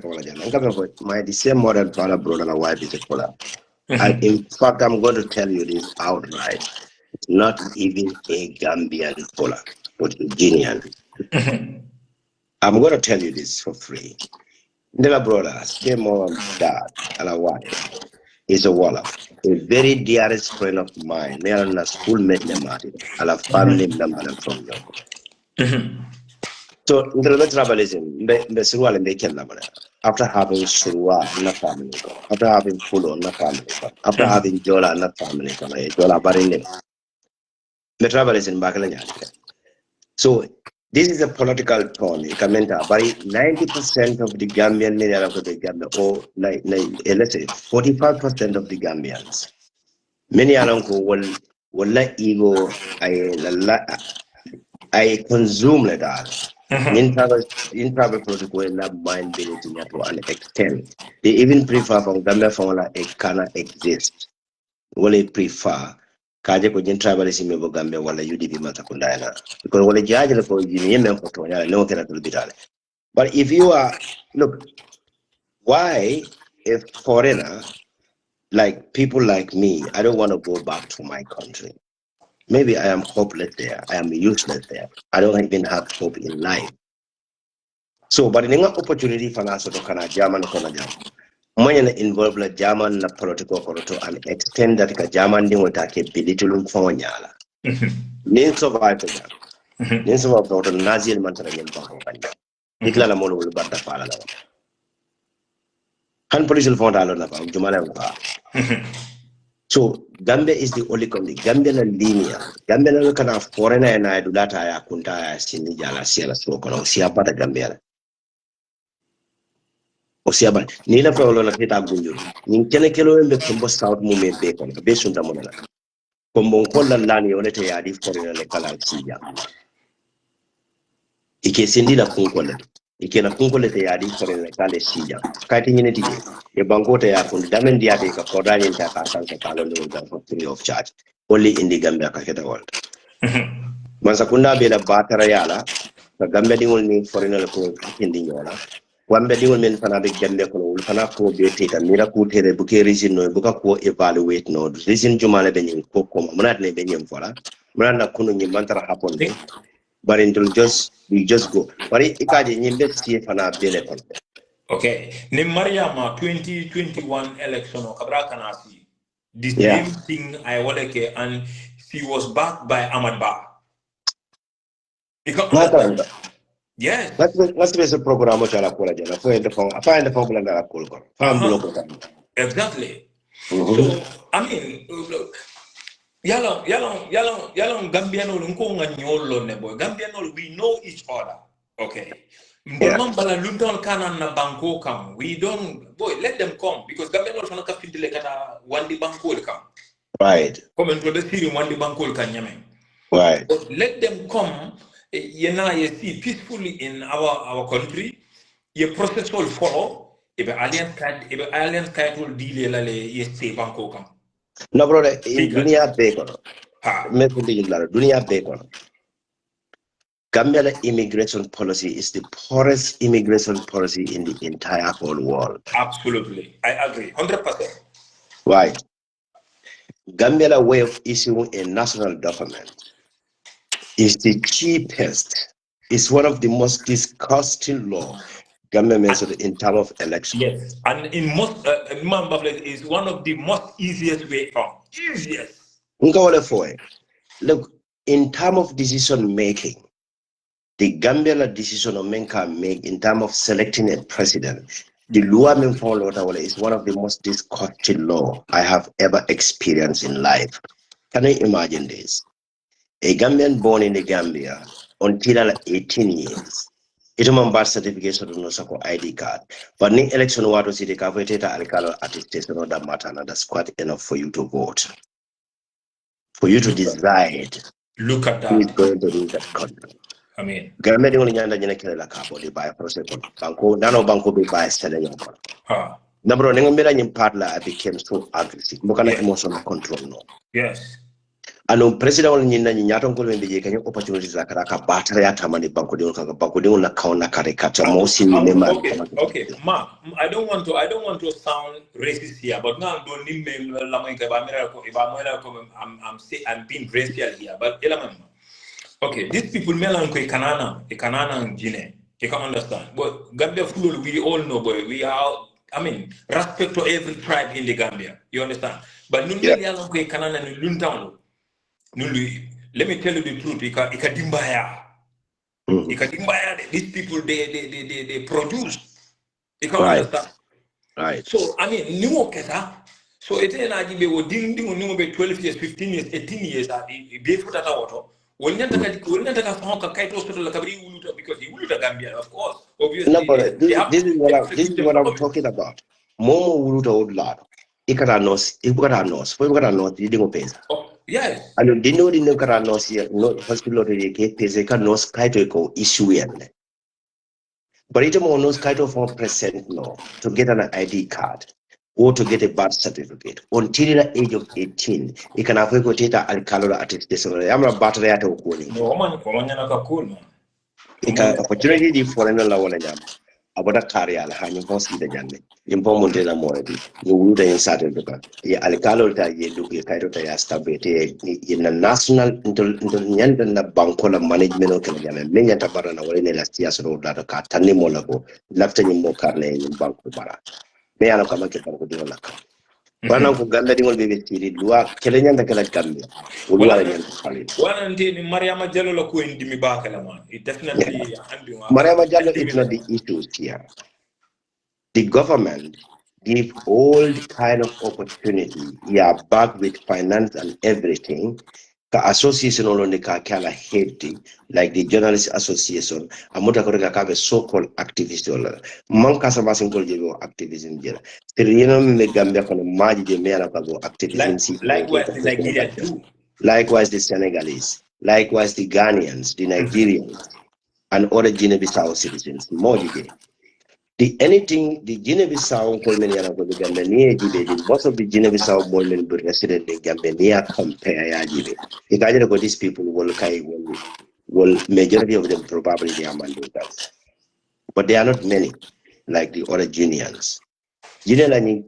my the same modern father, brother, and wife is a color. In fact, I'm going to tell you this outright. It's not even a Gambian color, but a Guinean. I'm going to tell you this for free. Nella brother, same mom, dad, and a wife is a Wallach. A very dearest friend of mine, me and a schoolmate, and a family member from Yoko. So, in the tribalism, after having Surwa in the family, after having Pulo in the family, after having Jola in the family, Jola Barin, the tribalism back. So, this is a political tone. But 90% of the Gambian media of the Gambia, or let's say 45% of the Gambians, many along will let ego, I consume like that. In travel protocol, mind being to an extent. They even prefer from Gambia for a cannot exist. Will prefer kaje ko jin tribalism e Gambia wala UDP matakundana because wala jaje ko jini men ko to no kera to bitale. But if you are look, why if foreigner like people like me, I don't want to go back to my country. Maybe I am hopeless there. I am useless there. I don't even have hope in life. So, but in an opportunity for us to kind of German economy, many involved like German na political corruption and extend that the German didn't want to take belittle for nyala. Nin survive for that. Nin survive for the Nazi and Mantaran Banko. Hitler la molo will barta pala. Han political fund alone about Jumala. So Gambia is the only country. Gambia na linear. Gambia na kana foreigner na idulata ya kunta ya sini jala siala so kono siapa da Gambia. Osiaba ni la fa wala kita gunjur ni kene kelo embe kombo south mu me be kono be sunda mo la kombo ko la lani wala te ya di foreigner le kala sija ike sindi la kun ko le ike la kun ko le te ya di foreigner le kala sija kati ni tije e bango te ya kun damen dia te ka kodani ta ka san ka kala no da for free of charge only in the Gambia ka keta world man sakunda be la batara yala ka Gambia di ni foreigner le ko indi nyola wambe di men fana be Gambia ko wul fana ko be teta mira ko tere bu ke reason no bu ka ko evaluate no reason jumala be nyin ko ko munat ne be nyim fola munat na kunu nyim mantara happen de but until we just go bari ikaje nyim be tie fana be le kon okay ne Mariama 2021 election o kabra kanasi the same thing I waleke and she was backed by Ahmad Ba because yes what's the program mo chala kola jana find the problem that ko ko fam block exactly so I mean yalang Gambiano nko nga nyolo ne boy Gambiano we know each other okay mbon bala lunton kanan na banko kam we don't boy let them come because Gambiano fana ka findile kata wandi banko kam right comme to the siri wandi banko kan nyame Right. Let them come, you see, peacefully in our country. Your process will follow. If alliance card will deal ye stay banko kam. No, brother, in Because Dunia Bacon, ha Dunia Bacon, Gambia immigration policy is the poorest immigration policy in the entire whole world. absolutely, I agree, 100%. Why? Gambia way of issuing a national document is the cheapest. It's one of the most disgusting law Gambia mentioned in terms of election. Yes, and in most is one of the most easiest way from easiest. Look, in terms of decision making, the Gambia decision of Menka make in terms of selecting a president, the law is one of the most disgusting law I have ever experienced in life. Can you imagine this? A Gambian born in the Gambia until 18 years. Ito man birth certificate no sako ID card. But ni election wato city ka vote alikalo attestation no that matter, and that's quite enough for you to vote. For you to decide Look at who is that. going to rule that country. I mean, Gambia di nyanda nyene kele la kapo di buy process kono. Banko be buy sele kono. Nabro nengo mera nyim part la I became so aggressive. Mokana yes. emotional control no. Yes. Ano president wala nyina nyato ngol membe je kanyo opportunities za karaka batara ya tamani banko di na kauna kare kata mosi ni mema. Okay, Ma, I don't want to sound racist here, but now don't need me I'm being racial here, but okay, these people melancholy kanana Gine. You can understand. But Gambia full we all know, boy, we are respect to every tribe in the Gambia. You understand? But melancholy kanana ni luntown. Let me tell you the truth, ika dimbaya. These people they produce. You can understand. Right. So new keta. So it's an idea we ding 12 years, 15 years, 18 years be put at auto. When you take a phone kaito hospital because he will Gambia, of course. Obviously, No, but this is what I'm talking about. Momo wuruta old lad. Ikara nos, ikara nos, you dingo pesa. Yes. And dino kara nos here, no hospital ke pesa ka nos kaito ko issue yende. But it mo nos kaito for present no to get an ID card or to get a birth certificate until the age of 18. You can avoid go teta alcalola attestation. I'm a battery at okuni. No man, cool man. Ika opportunity di foreigner la wala nyam. Abada kariya la hanyo fonsi da janne. Yimpo munde na moedi. You would inside the ya alcalo ta ye look ye kaito ta ya stability in the national nyanda na banko la management o kala jame. Menya tabara na wale ne la siyasa ro da ka tanni mo la ko. Lafta ni mo karne ni banko bara. Me ano kama ke banko di wala ka. Bana ko ganda di ngol bebe tiri lua kele nyanda kala Gambia. Ulua nyanda kali. One day Mariama Jallo la ko indi mi bakala man. It definitely Mariama Jallo is not the issues here. The government give all the kind of opportunity, back with finance and everything. The association only kala head, like the journalist association, amuta koreka kave so-called activist wala. Man kasa basin kol jebo activism jela. Tirino me Gambia kono maji je mera kago activism si. Likewise the Nigeria too. Likewise the Senegalese, likewise the Ghanaians, the Nigerians, and other Guinea-Bissau citizens. Moji the Guinea-Bissau most of the Guinea-Bissau women be resident in Gambia compare Yajibe. These people will majority of them probably they are Mandatas. But they are not many, like the other Guineans. Guinean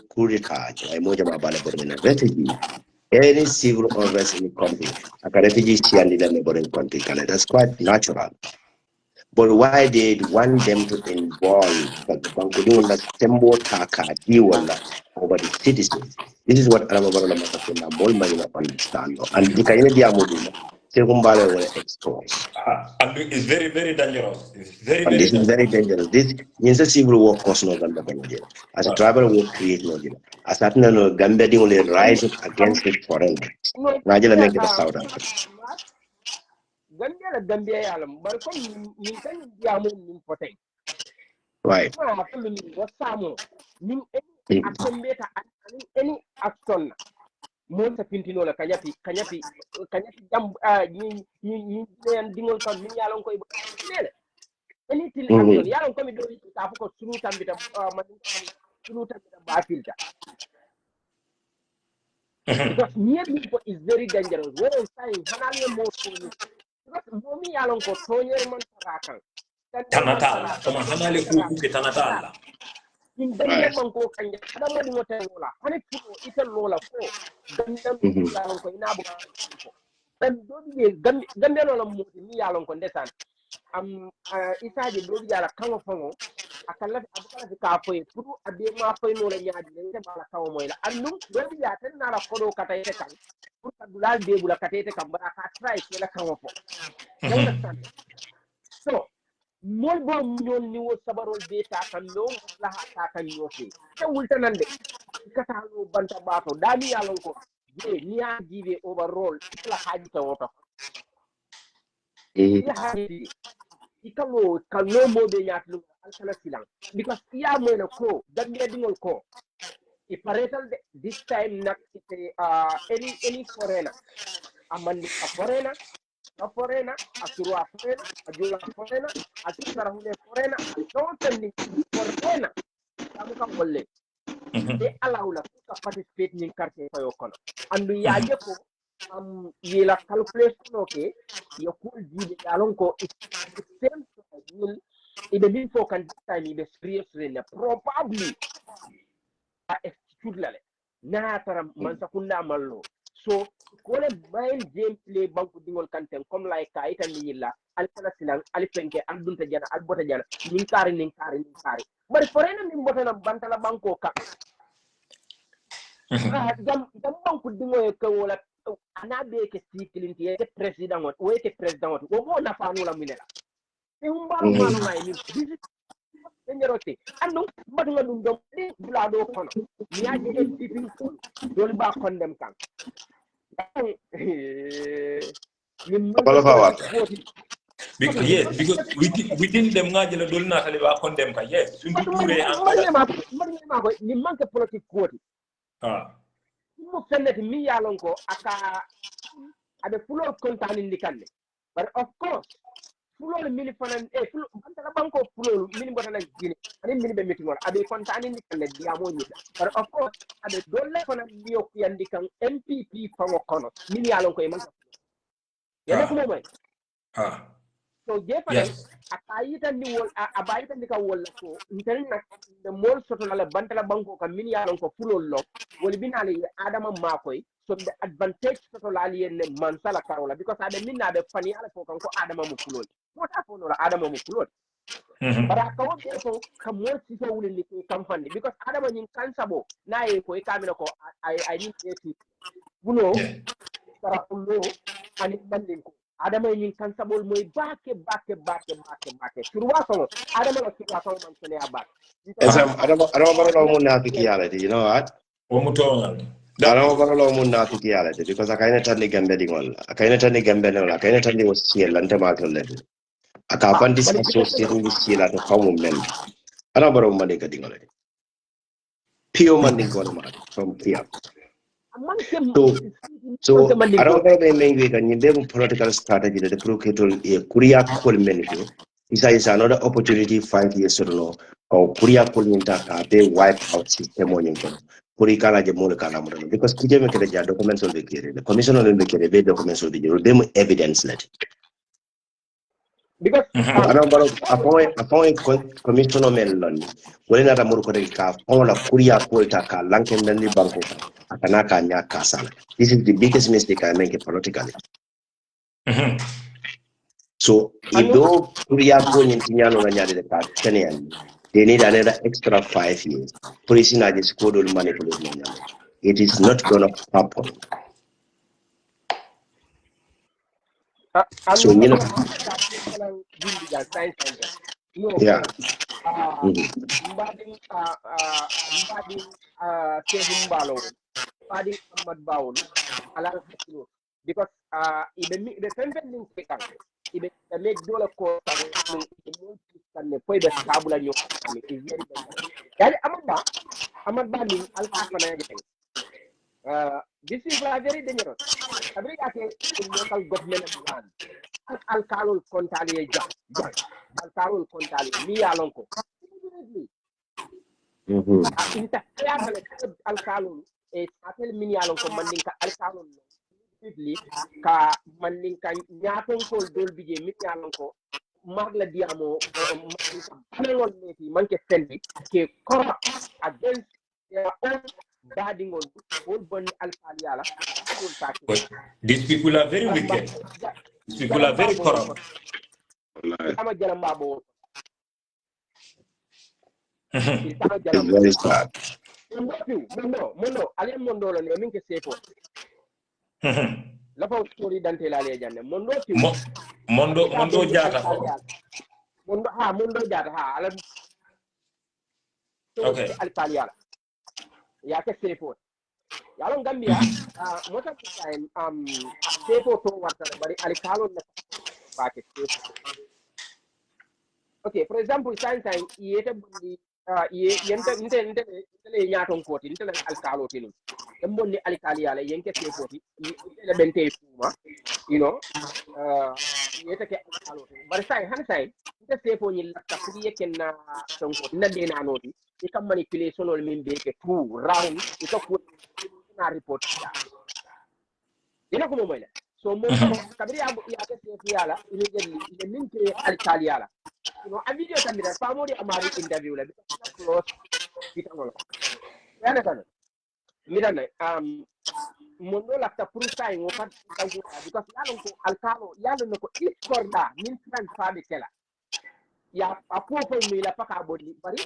refugee. Any civil unrest in the country, a refugee in the neighboring country, that's quite natural. But why they want them to involve the Bankudunga Tembo Taka Diwala over the citizens? This is what Alamabarona Makapuna Bolman understand. And Ikayana Diamuduma, Segumbale will expose. And it's very, very dangerous. It's very, And very this is dangerous. very dangerous. This means a civil war cause no Gambia. As a tribal war create no Gambia. As a Gambia only rise up against it forever. Najala make it a South Africa. Gambia la Gambia yalam bar ko min kan diamu min potay Right. ma ko min wasamo min any action beta any action mo sa pintino la kanyapi jam ni dingol kan min yalon koy nele anything action yalon komi do ta ko sunu tambita man sunu tambita ba filta because near people is very dangerous what I'm saying hanali mo to because momi yalon ko tonyer man tarakan tanatala kama hanale ku ke tanatala in danger man ko kanja adama di motel wala hani fulo itel lola fo gandam yalon ko ina bu ko dan do bi gande lola mo ni yalon ko ndesan am isaje do bi yala kango fango akalla abukala fi ka foy pour abe ma foy no la nyaadi le bala kawo moy la annum do bi ya tan na la kodo katayte kan pour ka dulal de bula katayte kan bara ka try ke la kango fo you understand so mol bo ñol ni wo sabarol be ta kan no la ta kan yofe te wulta nande kata no banta bato dani yalon ko je ni ya jibe overall itla haji ta woto ya haji ikalo kalno mo be nyatlu alkala silang because iya mo na ko dambe dingol ko iparetal this time nak ite any foreigner amandi a foreigner asuru a foreigner ajula a foreigner atisara hune foreigner don't tell foreigner kamuka wolle e alawla ka participate nin carte fayo kono andu yaje ko yela calculation okay yo ko jibe yalon ko it same will ibe min fo kan time ibe seriously ne probably a execute lale na tara man sakunda mallo so kole mind gameplay banku dingol kanten comme like ka itan ni yilla al kala silang al penke al dunta jana al bota jana nin kari bari forena min bota na bantala banko ka jam banku dingo ko wala ana be ke siklinti e president wat o ke president wat wo mo na fanu la minela e Mballow malo ngai min senyerote anu badu nga dum dom ni bula do kono mi aje NPP dol ba kondem kan because within them ngajela dol na tale ba condemn ka yes sundu dure ma ko ni manke politique koti mo fenneti mi yalon ko aka abe fulo kontani ndikande but of course fulo mini fanan fulo antala banko fulo mini botana gine ani mini be meeting wala abe kontani ndikande diamo ni but of course abe dolle fanan biyo kuyandi kan MPP fango kono mini yalon ko e man yana ko moy so je fanan akayita ni wol abayita ni ka wol ko internet de mol soto la bantala banko kan mini yalon ko fulo lo wol binale adama makoy so the advantage soto la liyen man sala karola because ade minna be fani ala ko kan ko adama mo fulo wota ko no adama mo fulo bara ko be ko kam mo ci so wuli ni kam fandi because adama nyin kan sabo na e ko e kamina ko I need to buno sara fulo ani bandin ko adama yin kan sabol moy bake turwa so adama la turwa so man sene abak adama baro mo na fiki yala you know what o mo tongal adama baro mo na fiki yala because akayna tan ni gambe dingol akayna tan ni gambe no akayna tan ni wasiel lante ma to lede aka fandi associate ni sila to kawo men adama baro mo de dingol pio man dingol ma from pia so adama baro be mengi kan ni be political strategy de procurator e kuria kol men ko is another opportunity 5 years or no or kuria kol minta ka be wipe out system on ko kuri kala je mo kala mo because kije me kede ja documents on the kere the commission on the kere be documents on the dem evidence let because adama baro appoint commissioner men lon wala na mo ko de ka on la kuria kol ta ka lanken men ni banko akana ka nya kasala this is the biggest mistake I make politically. So if though Korea going into Yano Nanyadi the card, they need another extra 5 years. Police in the school will manipulate Nanyali. It is not gonna happen. So you know, yeah. Because the sentence ibe make dollar ko ne poi be tabula yo is very dangerous yani amaba ni alka fana jeng These people are very dangerous. Every in local government land. Alkalul kontali jam. Alkalul kontali mi alonko. Inta kaya alkalul atel mini alonko mandinka alkalul ka mandinka nyaton kol dol bije mi alonko magla diamo panelol neti manke sendi ke corrupt against their own badingol all boni alkaliyala but these people are very wicked. These people are very corrupt. I'm a Jalambabo. It's very sad. Mondo, Ali Mondo, and I mean to say for Lapa story Dante La Legend. Mondo Jata. Mondo Jata. Okay. Alcalia. Yaka say for Yalong Gambia, most of the time, say for what Alicalo back. Okay, for example, sometimes yeta bundi yenta inte nyaton koti inte alkalo tinu mbonni alkali ala yenke te koti ile bente fuma you know yeta ke alkalo tinu bar sai han sai inte te fo ni lakka kudi yeken na ton koti na de na noti e kam manipulation ol min be ke tout round e ko ko na report ya ina ko mo moyle so mo kabri ya ke te yala ile min ke alkali ala you know, a video tamira famori amari interview la because close bitangolo yana kana mirana mondo la ta prusa ngo pat because yalon ko alkalo yalon ko iskorda min tran fabe kala ya apofo mi la paka bodi bari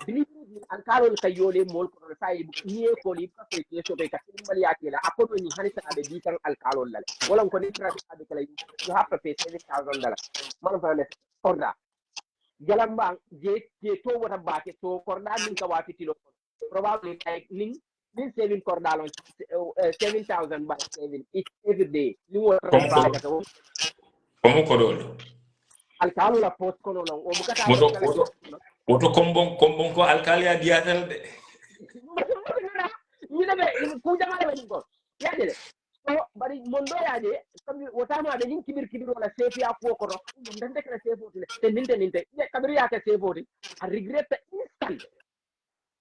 believe alkalo ka yole mol ko sai ni ko li ka ke so be ka mali akela akodo ni hanita be bitan alkalo la wala ko ni tran fabe kala you have to pay $7,000 man fa ne orda Jalamba je to wata bake so korda min ka wati tilo probably like ning saving korda lon 7,000 by 7 each every day ni wo transfer ka to Como kodol alkalu la post kono lon o bukata oto kombon ko alkalia diatel de ni be ku jamaale be ko yade so bari mondo yaade kambi wotama be nin kibir wala sefi a ko ko den de kala sefo te ninte kabiri ya ka sefo a regret instant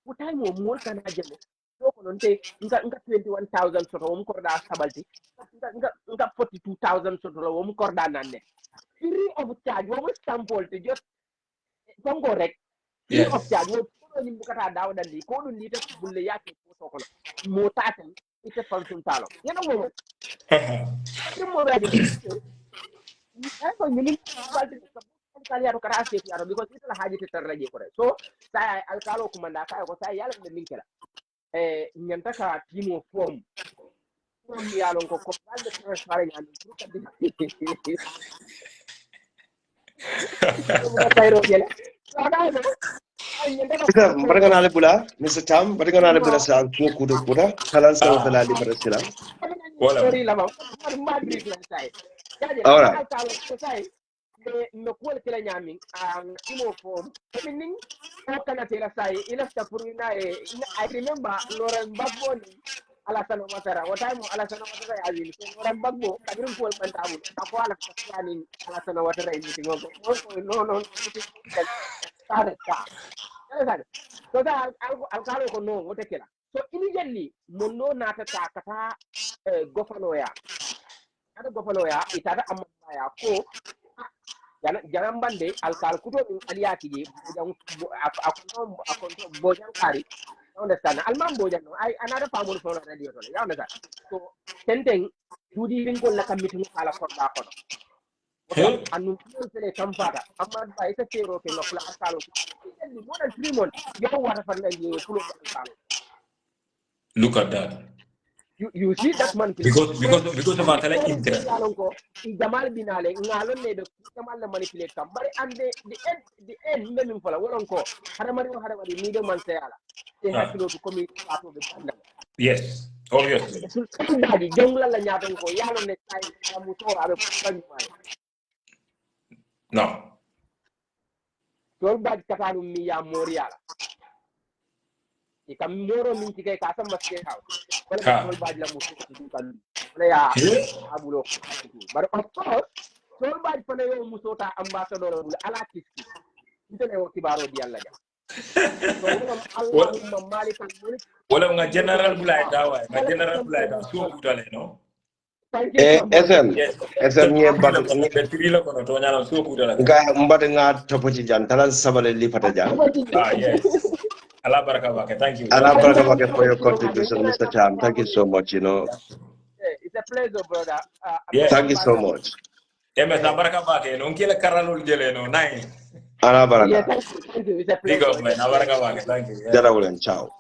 wotay mo mol kana jeme so ko non te nga 21,000 soto mo ko da sabalti nga 42,000 soto lo mo ko da nanne free of charge wo sample te just tongo rek free of charge wo ko ni bukata daw dandi ko dun ni te bulle yake ko ko mo taten ite function talo yeno mo mo raji ko ni balti alkaliya kara safety aro because ita haji ta tarraje ko so sai alkalo kuma da kai ko sai yalla da minkela nyanta ka timo form yalon ko balde transfer nyami ka di ko tayro yela Barkan ale bula Mr. Tam barkan ale bula sa ko kuda kalan sa wala libera sila wala sorry la madrid la sai ahora alkalo sai no kuwal kila nyami imo form min ko kana tela sai ila stapurina I remember Loren Bagbo ala sana matara watamo ala sana matara ya wili Loren Bagbo kadrin kuwal mantamu ako ala tsani ala sana matara ini no sada so da alkalo ko no wote kila so immediately monno nata kata gofano ya ada gofano ya itada amma ya ko jangan bande alkal kuto aliyaki je akonto bojan kari you understand alman bojan no I another family for radio to you understand so tenten dudi ringol la kamitu kala ko da ko okay anu sele kampata amma ba ita tero ke no kula alkalo ni more than 3 months yo wata fanda je fulo alkalo look at that you see that man because of atala interest jamal binale ngalon ne de jamal la manipulate kam bari ande the end men fola wolon ko hada mari ni de man sayala te hakilo to komi ato be tanda yes obviously daji jongla la nyaton ko yalo ne tay amu to abe tan mal no to bad katanu mi ya moriala e kam moro min ci kay ka sama state house Ha. Sol Badji la muso kan wala ya abulo but of course Sol Badji fana yo muso ta ambassador bul ala kiski intene wo kibaro di Allah ja so wala Allahumma malikal mulk wala nga general bulay dawa nga general bulay da so kutale no thank you so much SN nye bat be trilo kono to nyala so kutale nga mbata nga topoti jan talan sabale li fata jan yes Allah baraka bake thank you Allah baraka bake for your contribution Mr. Cham thank you so much it's a pleasure brother yes thank you so much ms baraka bake no kila karalul jele no nice Allah baraka thank you it's a big pleasure up man baraka bake thank you jarawlen ciao